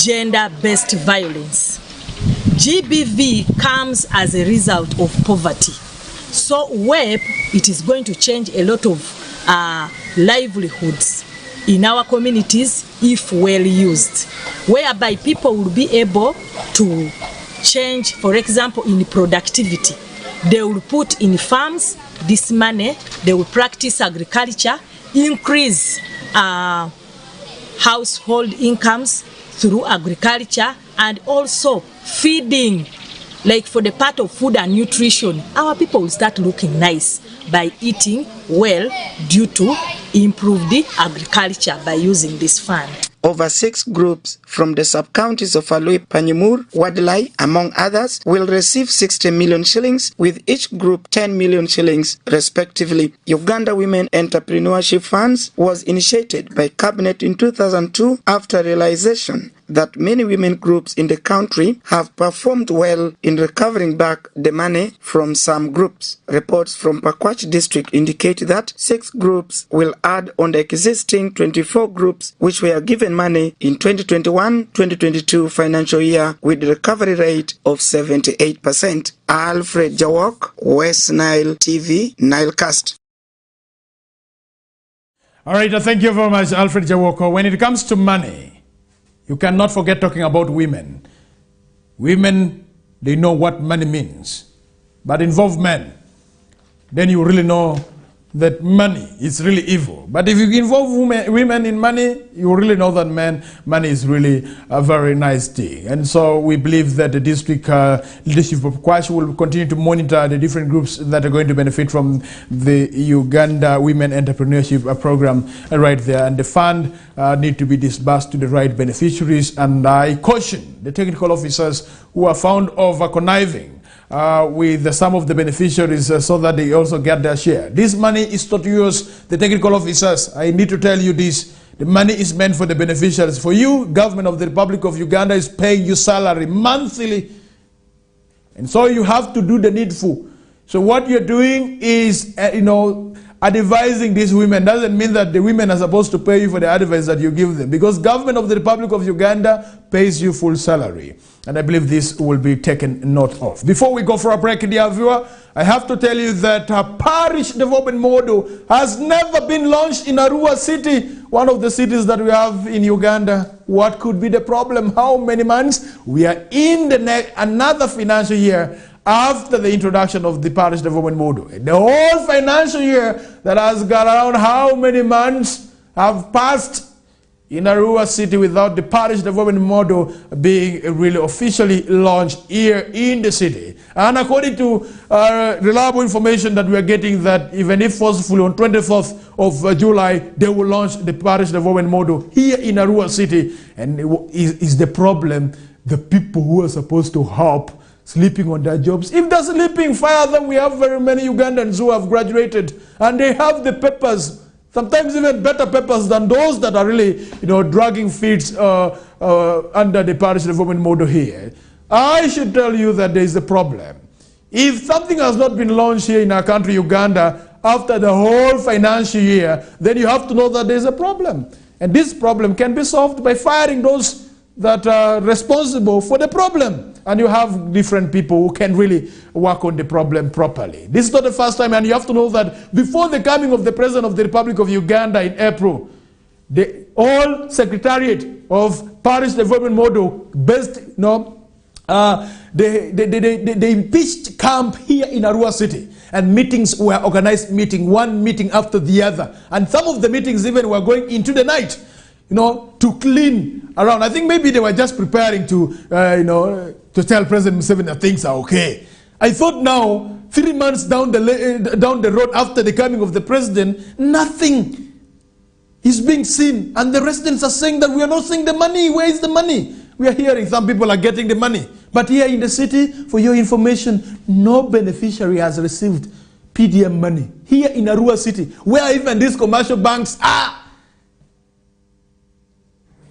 gender-based violence. GBV comes as a result of poverty. So WEP, it is going to change a lot of livelihoods in our communities if well used, whereby people will be able to change, for example, in productivity. They will put in farms this money, they will practice agriculture, increase household incomes through agriculture, and also feeding. Like for the part of food and nutrition, our people will start looking nice by eating well due to improved agriculture by using this fund. Over 6 groups from the sub-counties of Alui, Panyimur, Wadlai, among others, will receive 60 million shillings, with each group 10 million shillings, respectively. Uganda Women Entrepreneurship Funds was initiated by Cabinet in 2002 after realization that many women groups in the country have performed well in recovering back the money from some groups. Reports from Pakwach District indicate that 6 groups will add on the existing 24 groups which were given money in 2021-2022 financial year with a recovery rate of 78%. Alfred Jawok, Westnile TV, Nilecast. All right, thank you very much, Alfred Jawoko. When it comes to money, you cannot forget talking about women. Women, they know what money means. But involve men, then you really know that money is really evil. But if you involve women in money, you really know that money is really a very nice thing. And so we believe that the district leadership of Kwash will continue to monitor the different groups that are going to benefit from the Uganda Women Entrepreneurship Program right there. And the fund need to be disbursed to the right beneficiaries. And I caution the technical officers who are found of conniving with some of the beneficiaries so that they also get their share. This money is not yours, the technical officers. I need to tell you this. The money is meant for the beneficiaries. For you, government of the Republic of Uganda is paying you salary monthly. And so you have to do the needful. So what you're doing is, advising these women doesn't mean that the women are supposed to pay you for the advice that you give them, because government of the Republic of Uganda pays you full salary. And I believe this will be taken note of. Before we go for a break, dear viewer, I have to tell you that a parish development model has never been launched in Arua City, one of the cities that we have in Uganda. What could be the problem? How many months? We are in another financial year after the introduction of the parish development model. The whole financial year that has gone around, how many months have passed in Arua City without the parish development model being really officially launched here in the city? And according to reliable information that we are getting, that even if forcefully on 24th of July, they will launch the parish development model here in Arua City. And is the problem the people who are supposed to help sleeping on their jobs? If they're sleeping, fire them. We have very many Ugandans who have graduated and they have the papers, sometimes even better papers than those that are really, dragging feet under the parish development model here. I should tell you that there is a problem. If something has not been launched here in our country, Uganda, after the whole financial year, then you have to know that there is a problem. And this problem can be solved by firing those that are responsible for the problem. And you have different people who can really work on the problem properly. This is not the first time, and you have to know that before the coming of the President of the Republic of Uganda in April, the whole Secretariat of Parish Development Model based, they pitched camp here in Arua City, and meetings were organized, one meeting after the other. And some of the meetings even were going into the night, to clean around. I think maybe they were just preparing to, to tell President Museveni that things are okay. I thought now, 3 months down the road after the coming of the president, nothing is being seen. And the residents are saying that we are not seeing the money. Where is the money? We are hearing some people are getting the money. But here in the city, for your information, no beneficiary has received PDM money. Here in Arua City, where even these commercial banks are,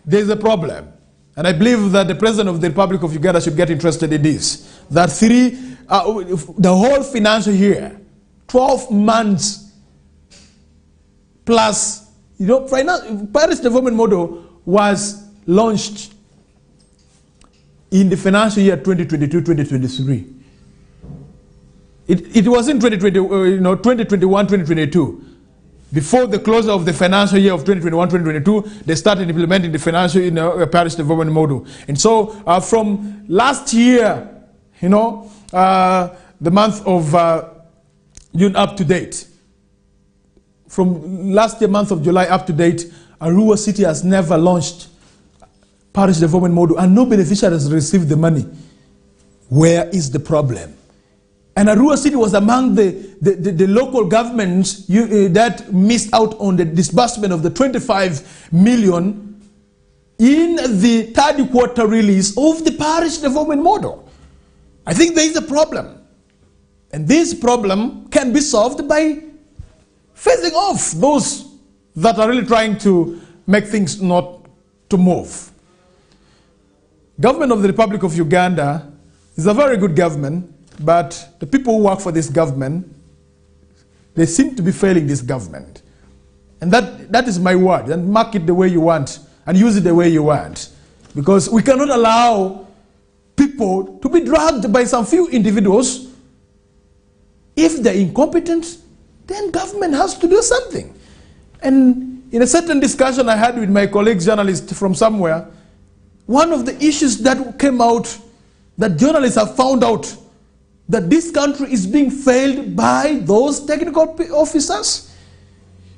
there's a problem. And I believe that the President of the Republic of Uganda should get interested in this. That the whole financial year, 12 months plus, Parish Development Model was launched in the financial year 2022-2023. It was in 2021-2022. Before the closure of the financial year of 2021-2022, they started implementing the financial parish development model. And so from last year, the month of June up to date, from last year month of July up to date, Arua City has never launched parish development model, and no beneficiary has received the money. Where is the problem? And Arua City was among the local governments that missed out on the disbursement of the 25 million in the third quarter release of the parish development model. I think there is a problem. And this problem can be solved by phasing off those that are really trying to make things not to move. Government of the Republic of Uganda is a very good government. But the people who work for this government, they seem to be failing this government. And that is my word. And mark it the way you want and use it the way you want. Because we cannot allow people to be dragged by some few individuals. If they're incompetent, then government has to do something. And in a certain discussion I had with my colleague journalist from somewhere, one of the issues that came out, that journalists have found out, that this country is being failed by those technical officers.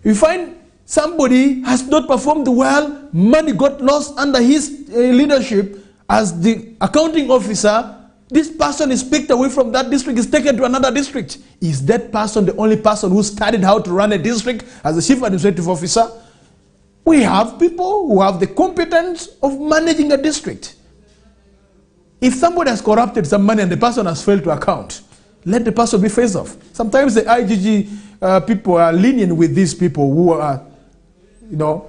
You find somebody has not performed well, money got lost under his leadership as the accounting officer, this person is picked away from that district, is taken to another district. Is that person the only person who studied how to run a district as a chief administrative officer? We have people who have the competence of managing a district. If somebody has corrupted some money and the person has failed to account, let the person be phased off. Sometimes the IGG people are lenient with these people who are,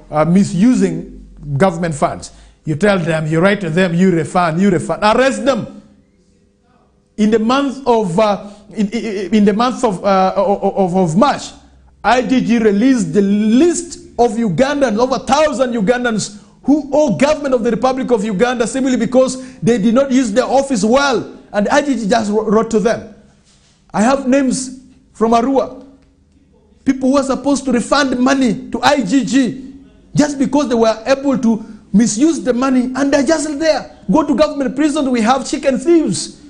are misusing government funds. You tell them, you write to them, you refund, arrest them. In the month of March, IGG released the list of Ugandans, over 1,000 Ugandans who owe government of the Republic of Uganda simply because they did not use their office well. And IGG just wrote to them. I have names from Arua. People who were supposed to refund money to IGG just because they were able to misuse the money, and they're just there. Go to government prisons, we have chicken thieves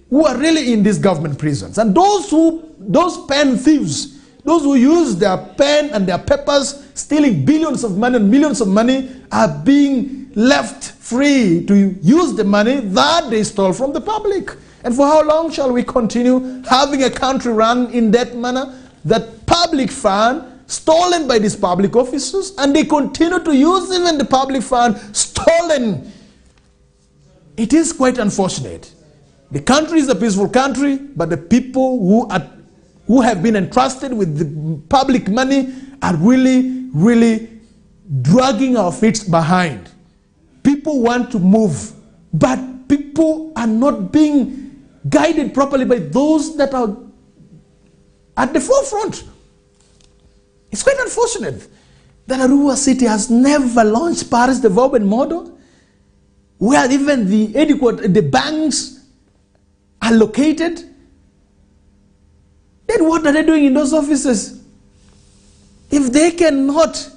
who are really in these government prisons. And those pen thieves, those who use their pen and their papers, stealing billions of money and millions of money, are being left free to use the money that they stole from the public. And for how long shall we continue having a country run in that manner? That public fund stolen by these public officers, and they continue to use even the public fund stolen. It is quite unfortunate. The country is a peaceful country, but the people who have been entrusted with the public money are really dragging our feet behind. People want to move, but people are not being guided properly by those that are at the forefront. It's quite unfortunate that Arua City has never launched parish development model, where even the banks are located. Then what are they doing in those offices? If they cannot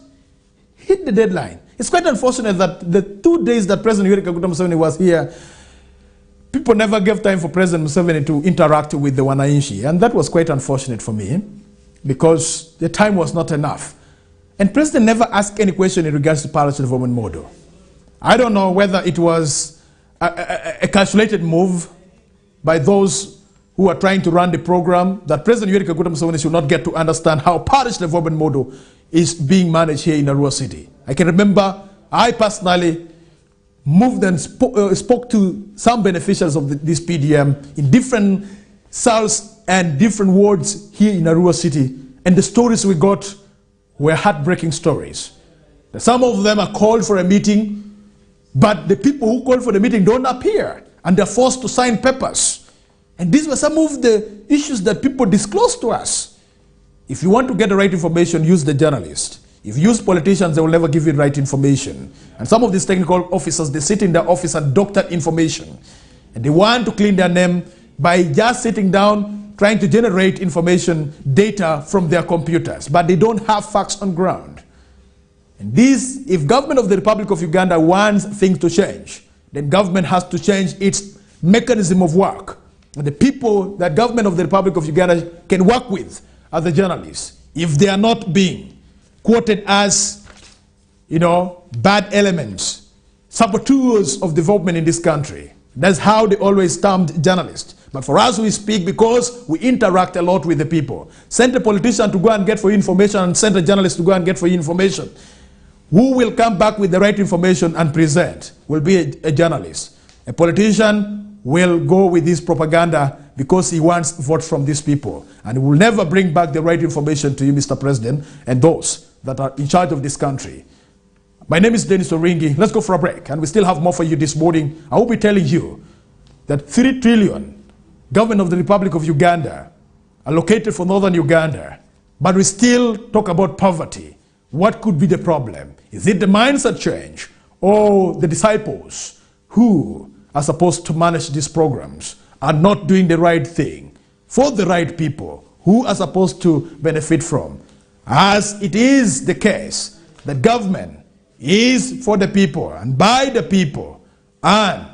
hit the deadline. It's quite unfortunate that the 2 days that President Yoweri Kaguta Museveni was here, people never gave time for President Museveni to interact with the Wananchi, and that was quite unfortunate for me, because the time was not enough. And President never asked any question in regards to parish development model. I don't know whether it was a calculated move by those who are trying to run the program, that President Yoweri Kaguta Museveni should not get to understand how parish development model is being managed here in Arua City. I can remember I personally moved and spoke to some beneficiaries of this PDM in different cells and different wards here in Arua City, and the stories we got were heartbreaking stories. Some of them are called for a meeting, but the people who called for the meeting don't appear, and they're forced to sign papers. And these were some of the issues that people disclosed to us. If you want to get the right information, use the journalist. If you use politicians, they will never give you the right information. And some of these technical officers, they sit in their office and doctor information. And they want to clean their name by just sitting down, trying to generate information, data from their computers. But they don't have facts on ground. And this, if government of the Republic of Uganda wants things to change, then government has to change its mechanism of work. And the people that government of the Republic of Uganda can work with are the journalists. If they are not being quoted as, bad elements, saboteurs of development in this country, that's how they always termed journalists. But for us, we speak because we interact a lot with the people. Send a politician to go and get for you information, and send a journalist to go and get for you information. Who will come back with the right information and present will be a journalist. A politician will go with this propaganda because he wants votes from these people. And he will never bring back the right information to you, Mr. President, and those that are in charge of this country. My name is Denis Oringi. Let's go for a break. And we still have more for you this morning. I will be telling you that 3 trillion government of the Republic of Uganda allocated for northern Uganda, but we still talk about poverty. What could be the problem? Is it the mindset change, or the disciples who are supposed to manage these programs are not doing the right thing for the right people who are supposed to benefit from? As it is the case, the government is for the people and by the people, and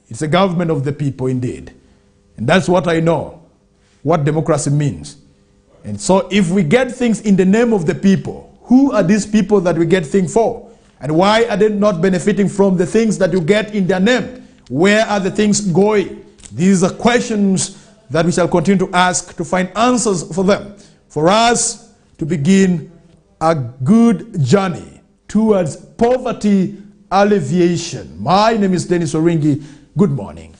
it's a government of the people indeed. And that's what I know, what democracy means. And so if we get things in the name of the people, who are these people that we get things for? And why are they not benefiting from the things that you get in their name? Where are the things going? These are questions that we shall continue to ask to find answers for them, for us to begin a good journey towards poverty alleviation. My name is Denis Oringi. Good morning.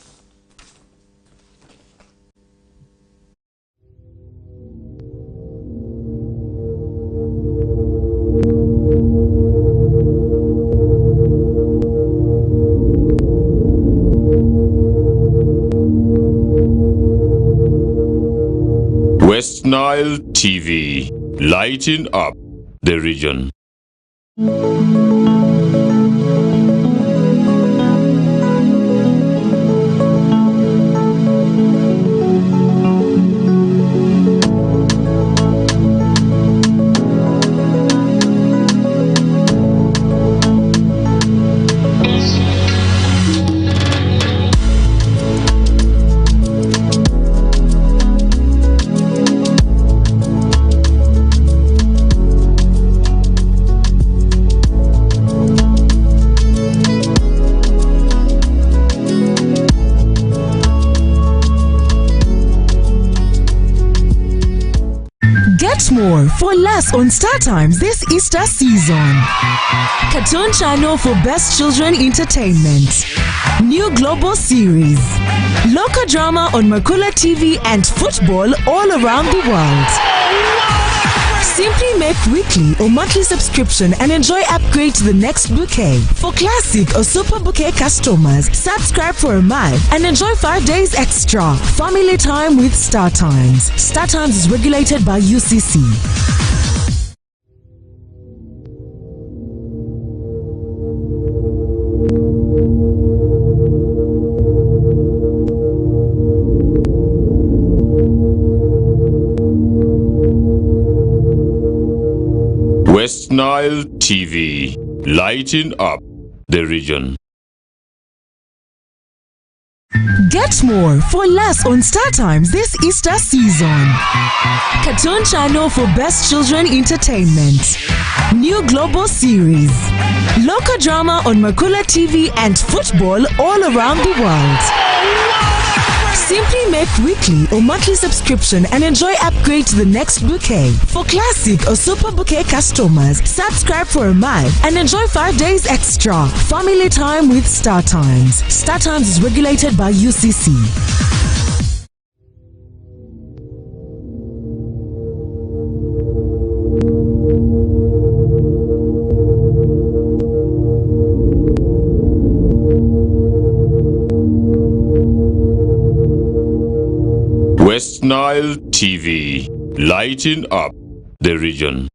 Westnile TV. lighting up the region. Get more for less on Star Times this Easter season. Cartoon channel for best children entertainment. New global series. Local drama on Makula TV and football all around the world. Simply make weekly or monthly subscription and enjoy upgrade to the next bouquet. For classic or super bouquet customers, subscribe for a month and enjoy 5 days extra. Family time with Star Times. Star Times is regulated by UCC. Westnile TV, lighting up the region. Get more for less on Star Times this Easter season. Cartoon channel for best children entertainment. New global series. Local drama on Makula TV and football all around the world. Simply make weekly or monthly subscription and enjoy upgrade to the next bouquet. For classic or super bouquet customers, subscribe for a month and enjoy 5 days extra. Family time with Star Times. Star Times is regulated by UCC. Westnile TV, lighting up the region.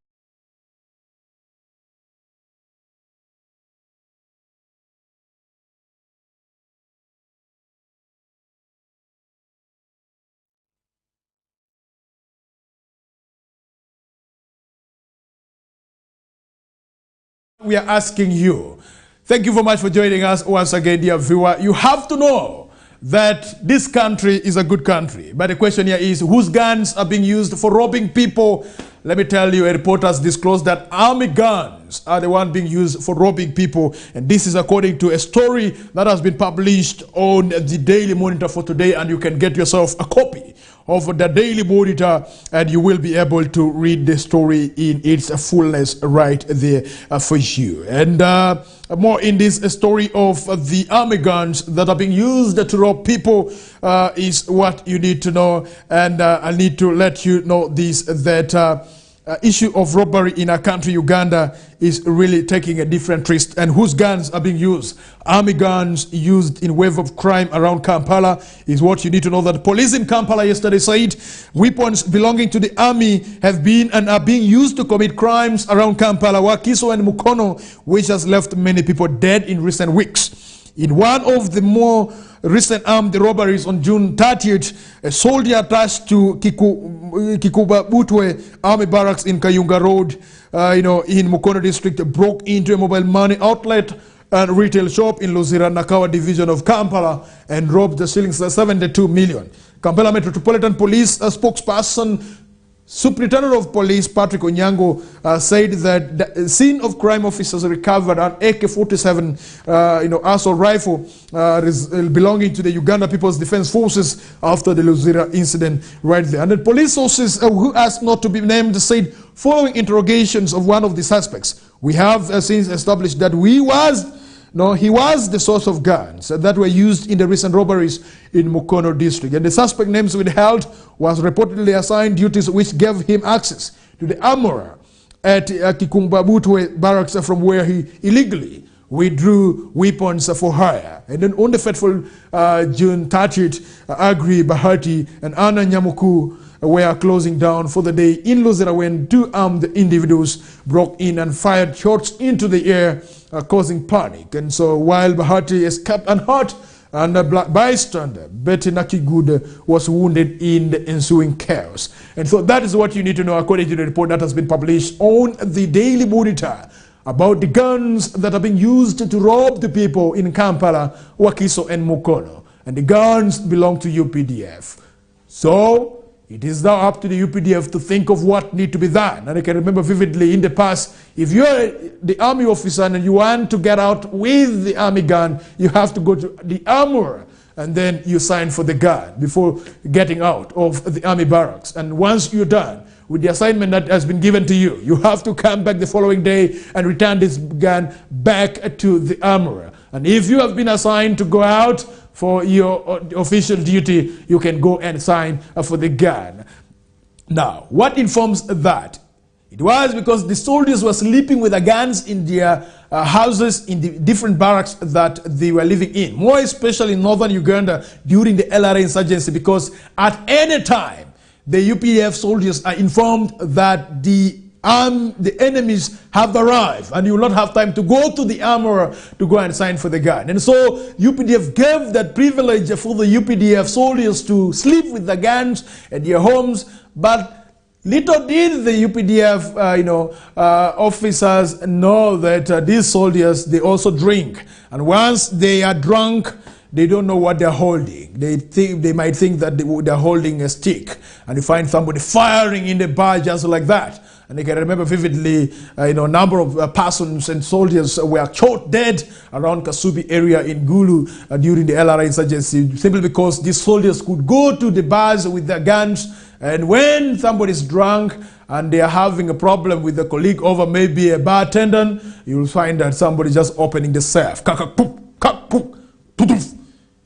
We are asking you, thank you very much for joining us once again, dear viewer. You have to know that this country is a good country. But the question here is, whose guns are being used for robbing people? Let me tell you, a report has disclosed that army guns are the one being used for robbing people. And this is according to a story that has been published on the Daily Monitor for today. And you can get yourself a copy of the Daily Monitor and you will be able to read the story in its fullness right there for you. And more in this story of the army guns that are being used to rob people is what you need to know. And I need to let you know this, that issue of robbery in our country, Uganda, is really taking a different twist. And whose guns are being used? Army guns used in wave of crime around Kampala is what you need to know. That police in Kampala yesterday said weapons belonging to the army have been and are being used to commit crimes around Kampala, Wakiso and Mukono, which has left many people dead in recent weeks. In one of the more recent armed robberies on June 30th, a soldier attached to Kikubabutwe Army Barracks in Kayunga Road, in Mukono district, broke into a mobile money outlet and retail shop in Luzira Nakawa division of Kampala and robbed the shillings 72 million. Kampala Metropolitan Police spokesperson Superintendent of Police Patrick Onyango said that the scene of crime officers recovered an AK-47 assault rifle belonging to the Uganda People's Defense Forces after the Luzira incident right there. And the police sources who asked not to be named said, following interrogations of one of the suspects, we have since established that he was the source of guns that were used in the recent robberies in Mukono district. And the suspect names withheld was reportedly assigned duties which gave him access to the armorer at Kikumbabutwe barracks from where he illegally withdrew weapons for hire. And then on the fateful June 30th, Agri Bahati and Anna Nyamuku were closing down for the day in Luzera when 2 armed individuals broke in and fired shots into the air, causing panic. And so while Bahati escaped unhurt, and a black bystander, Betty Nakigude, was wounded in the ensuing chaos. And so that is what you need to know according to the report that has been published on the Daily Monitor about the guns that are being used to rob the people in Kampala, Wakiso and Mukono. And the guns belong to UPDF. So it is now up to the UPDF to think of what needs to be done. And I can remember vividly in the past, if you're the army officer and you want to get out with the army gun, you have to go to the armorer and then you sign for the gun before getting out of the army barracks. And once you're done with the assignment that has been given to you, you have to come back the following day and return this gun back to the armorer. And if you have been assigned to go out for your official duty, you can go and sign for the gun. Now, what informs that? It was because the soldiers were sleeping with the guns in their houses in the different barracks that they were living in, more especially in northern Uganda during the LRA insurgency, because at any time the UPDF soldiers are informed that the enemies have arrived and you will not have time to go to the armorer to go and sign for the gun. And so UPDF gave that privilege for the UPDF soldiers to sleep with the guns at their homes, but little did the UPDF officers know that these soldiers, they also drink. And once they are drunk, they don't know what they're holding. They might think that they're holding a stick. And you find somebody firing in the bar just like that. And I can remember vividly, a number of persons and soldiers were shot dead around Kasubi area in Gulu during the LRA insurgency, simply because these soldiers could go to the bars with their guns, and when somebody's drunk and they are having a problem with a colleague over maybe a bar attendant, you will find that somebody just opening the safe.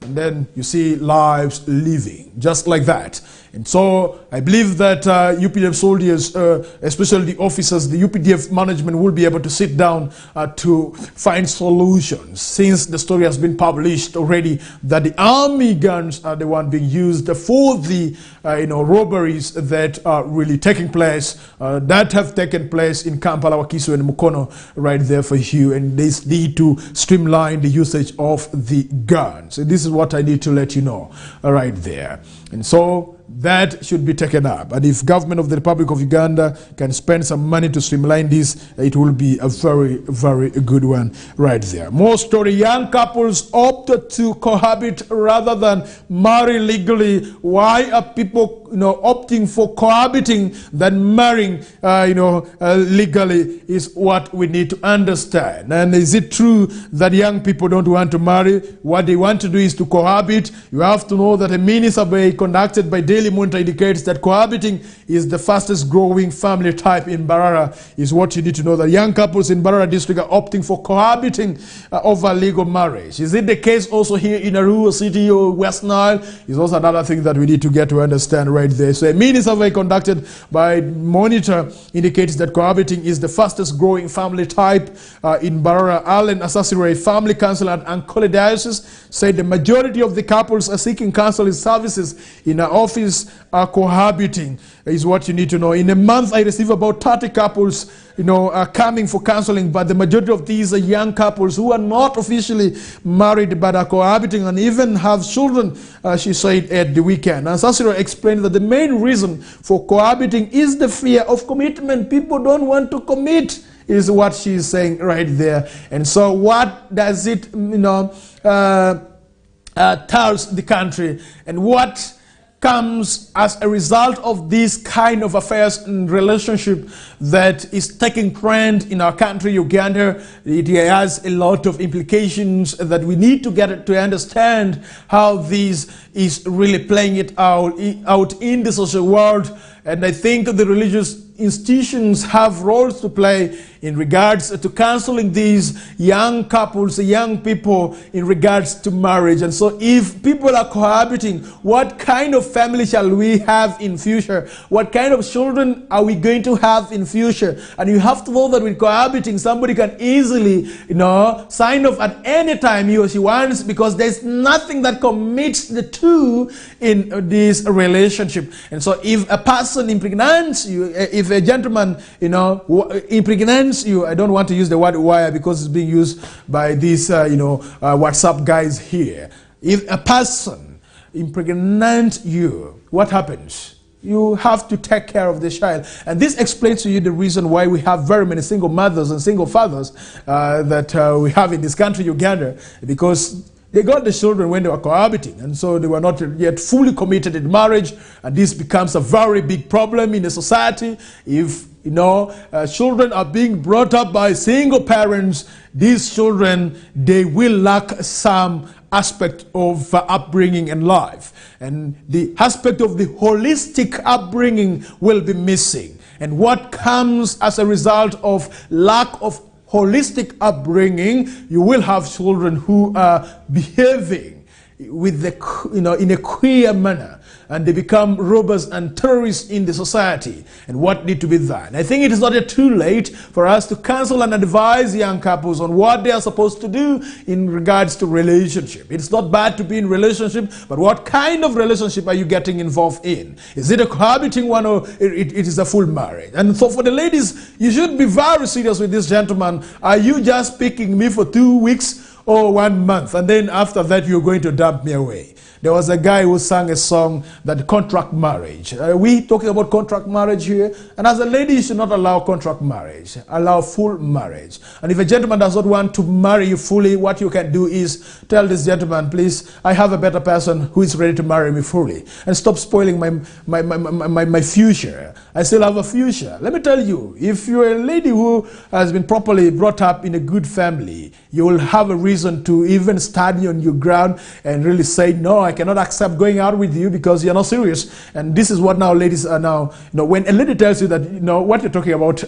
And then you see lives living just like that. And so I believe that UPDF soldiers, especially the officers, the UPDF management will be able to sit down to find solutions, since the story has been published already that the army guns are the one being used for the robberies that are really taking place, that have taken place in Kampala, Wakiso and Mukono right there for you. And they need to streamline the usage of the guns. And this is what I need to let you know right there. And so that should be taken up. And if government of the Republic of Uganda can spend some money to streamline this, it will be a very, very good one right there. More story, young couples opt to cohabit rather than marry legally. Why are people opting for cohabiting than marrying legally is what we need to understand. And is it true that young people don't want to marry? What they want to do is to cohabit. You have to know that a mini survey conducted by Daily Monitor indicates that cohabiting is the fastest growing family type in Mbarara. Is what you need to know, that young couples in Mbarara district are opting for cohabiting over legal marriage. Is it the case also here in Arua City or West Nile? Is also another thing that we need to get to understand right there. So a mini survey conducted by Monitor indicates that cohabiting is the fastest growing family type in Mbarara. Allen Asasire, family counselor at Ankole Diocese, said the majority of the couples are seeking counseling services in our office are cohabiting, is what you need to know. In a month, I receive about 30 couples, are coming for counseling, but the majority of these are young couples who are not officially married but are cohabiting and even have children, she said at the weekend. And Sasira explained that the main reason for cohabiting is the fear of commitment. People don't want to commit, is what she's saying right there. And so what does it, tells the country, and what comes as a result of this kind of affairs and relationship that is taking trend in our country, Uganda? It has a lot of implications that we need to get to understand how this is really playing it out in the social world. And I think the religious institutions have roles to play in regards to counseling these young couples, young people in regards to marriage. And so if people are cohabiting, what kind of family shall we have in future? What kind of children are we going to have in future? And you have to know that with cohabiting, somebody can easily, sign off at any time he or she wants, because there's nothing that commits the two in this relationship. And so if a person impregnates you, if a gentleman, impregnates you, I don't want to use the word wire because it's being used by these, WhatsApp guys here. If a person impregnates you, what happens? You have to take care of the child. And this explains to you the reason why we have very many single mothers and single fathers that we have in this country, Uganda, because they got the children when they were cohabiting, and so they were not yet fully committed in marriage, and this becomes a very big problem in a society. If children are being brought up by single parents, these children, they will lack some aspect of upbringing and life, and the aspect of the holistic upbringing will be missing. And what comes as a result of lack of holistic upbringing, you will have children who are behaving with in a queer manner, and they become robbers and terrorists in the society. And what need to be done? I think it is not yet too late for us to counsel and advise young couples on what they are supposed to do in regards to relationship. It's not bad to be in relationship, but what kind of relationship are you getting involved in? Is it a cohabiting one, or it is a full marriage? And so for the ladies, you should be very serious with this gentleman. Are you just picking me for 2 weeks or 1 month, and then after that you're going to dump me away? There was a guy who sang a song that contract marriage. Are we talking about contract marriage here? And as a lady, you should not allow contract marriage. Allow full marriage. And if a gentleman does not want to marry you fully, what you can do is tell this gentleman, please, I have a better person who is ready to marry me fully. And stop spoiling my future. I still have a future. Let me tell you, if you're a lady who has been properly brought up in a good family, you will have a reason to even stand on your ground and really say, no, I cannot accept going out with you because you're not serious. And this is what now ladies are now, when a lady tells you that, what you're talking about,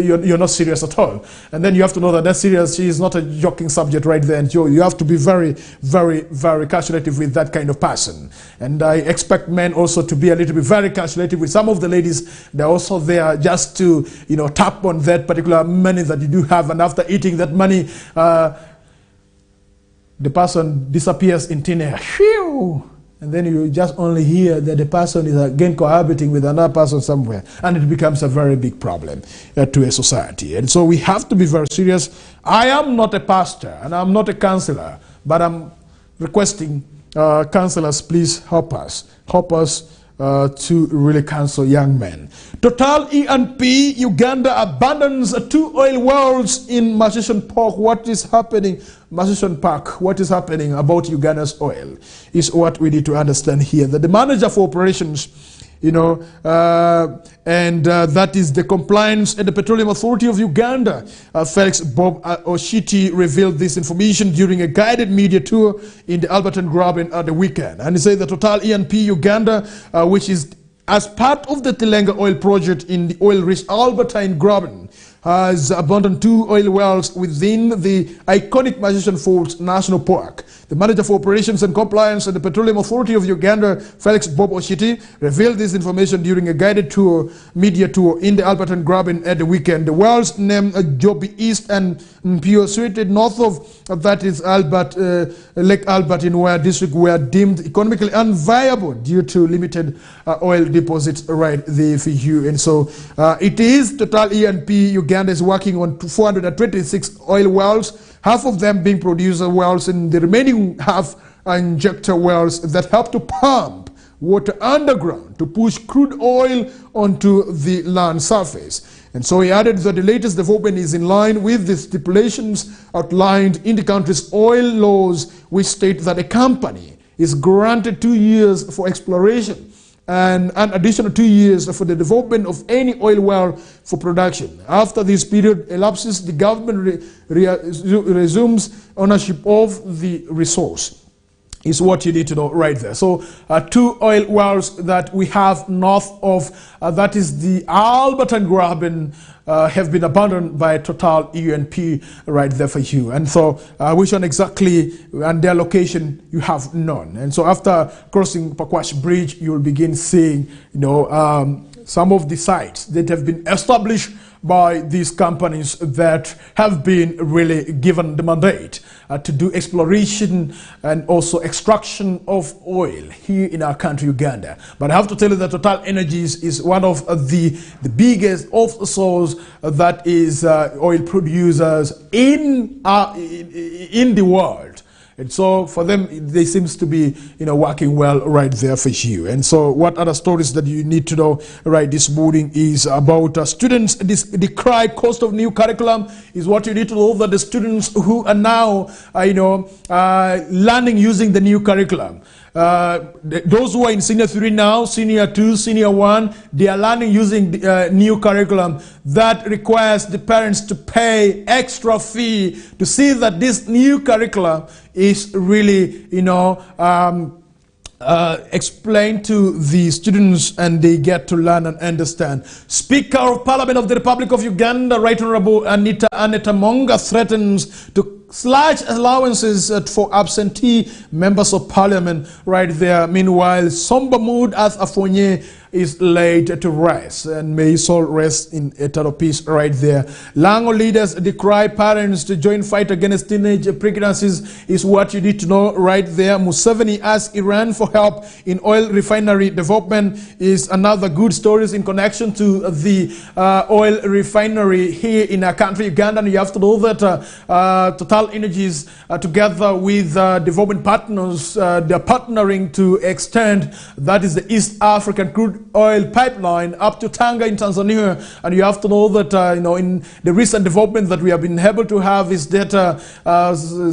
you're not serious at all. And then you have to know that that's serious. She is not a joking subject right there. And you have to be very, very, very calculative with that kind of person. And I expect men also to be a little bit very calculative with some of the ladies. They're also there just to, tap on that particular money that you do have. And after eating that money, the person disappears in thin air. And then you just only hear that the person is again cohabiting with another person somewhere. And it becomes a very big problem to a society. And so we have to be very serious. I am not a pastor and I'm not a counselor, but I'm requesting counselors, please help us. Help us to really counsel young men. Total E&P Uganda abandons 2 oil wells in Mashishan Park. What is happening? Mashishan Park, what is happening about Uganda's oil is what we need to understand here. That the manager for operations, that is the compliance and the Petroleum Authority of Uganda, Felix Bob Oshiti, revealed this information during a guided media tour in the Alberton Graben at the weekend. And he said the Total E&P Uganda, which is as part of the Tilenga oil project in the oil-rich Albertine Graben, has abandoned 2 oil wells within the iconic Magician Falls National Park. The manager for operations and compliance at the Petroleum Authority of Uganda, Felix Bob Oshiti, revealed this information during a guided media tour in the Alberton Graben at the weekend. The wells named Joby East and Mpio, situated north of that is Lake Albert in Ware district, were deemed economically unviable due to limited oil deposits right there for you. And so it is Total E&P Uganda is working on 426 oil wells, half of them being producer wells and the remaining half are injector wells that help to pump water underground to push crude oil onto the land surface. And so he added that the latest development is in line with the stipulations outlined in the country's oil laws, which state that a company is granted 2 years for exploration and an additional 2 years for the development of any oil well for production. After this period elapses, the government resumes ownership of the resource. is what you need to know right there. So 2 oil wells that we have north of, that is the Albert and Graben, have been abandoned by Total UNP right there for you. And so which one exactly and their location you have none. And so after crossing Pakwash Bridge, you will begin seeing, some of the sites that have been established by these companies that have been really given the mandate to do exploration and also extraction of oil here in our country, Uganda. But I have to tell you that Total Energies is one of the biggest offshores that is oil producers in the world. And so for them, they seems to be, working well right there for you. And so what other stories that you need to know right this morning is about students. Decry cost of new curriculum is what you need to know, that the students who are now, learning using the new curriculum. Those who are in senior 3 now, senior 2, senior 1, they are learning using new curriculum that requires the parents to pay extra fee to see that this new curriculum is really, explained to the students and they get to learn and understand. Speaker of Parliament of the Republic of Uganda, Right Honorable Anita Monga, threatens to slash allowances for absentee members of parliament right there. Meanwhile, somber mood as Afonye is laid to rest, and may his soul rest in eternal peace right there. Lango leaders decry parents to join fight against teenage pregnancies is what you need to know right there. Museveni asks Iran for help in oil refinery development is another good stories in connection to the oil refinery here in our country, Uganda. And you have to know that Total Energies together with development partners, they're partnering to extend, that is the East African crude oil pipeline up to Tanga in Tanzania. And you have to know that in the recent development that we have been able to have is that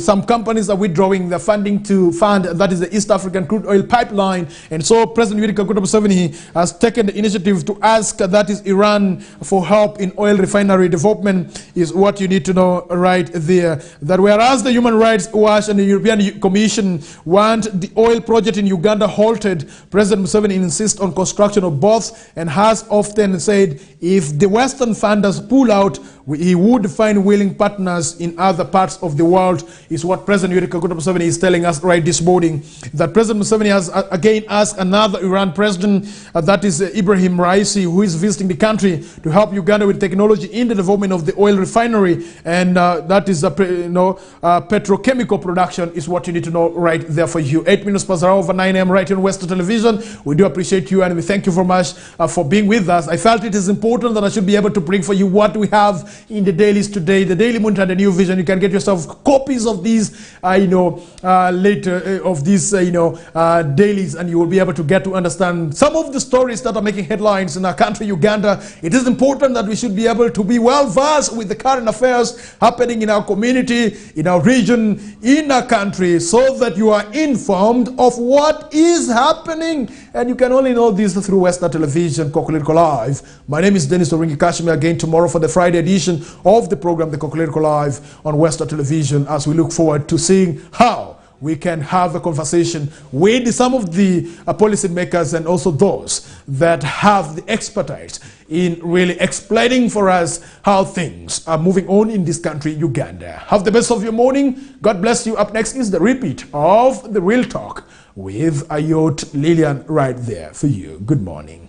some companies are withdrawing their funding to fund, that is the East African crude oil pipeline. And so President Yoweri Kaguta Museveni has taken the initiative to ask, that is Iran, for help in oil refinery development is what you need to know right there. That whereas the Human Rights Watch and the European Commission want the oil project in Uganda halted, President Museveni insists on construction of both and has often said if the Western funders pull out, he would find willing partners in other parts of the world, is what President Yoweri Kaguta Museveni is telling us right this morning. That President Museveni has again asked another Iran president, that is Ibrahim Raisi, who is visiting the country, to help Uganda with technology in the development of the oil refinery, and that is petrochemical production is what you need to know right there for you. 8 minutes past over 9 a.m. right on Western Television. We do appreciate you and we thank you very much for being with us. I felt it is important that I should be able to bring for you what we have in the dailies today, the Daily Monitor and the New Vision. You can get yourself copies of these, later of these, dailies, and you will be able to get to understand some of the stories that are making headlines in our country, Uganda. It is important that we should be able to be well versed with the current affairs happening in our community, in our region, in our country, so that you are informed of what is happening. And you can only know this through Westnile Television, KOKOLIRIKO Live. My name is Denis Oringi Kashmir, again tomorrow for the Friday edition of the program, the KOKOLIRIKO Live on Westnile Television, as we look forward to seeing how we can have a conversation with some of the policy makers and also those that have the expertise in really explaining for us how things are moving on in this country, Uganda. Have the best of your morning. God bless you. Up next is the repeat of The Real Talk with Ayot Lillian right there for you. Good morning.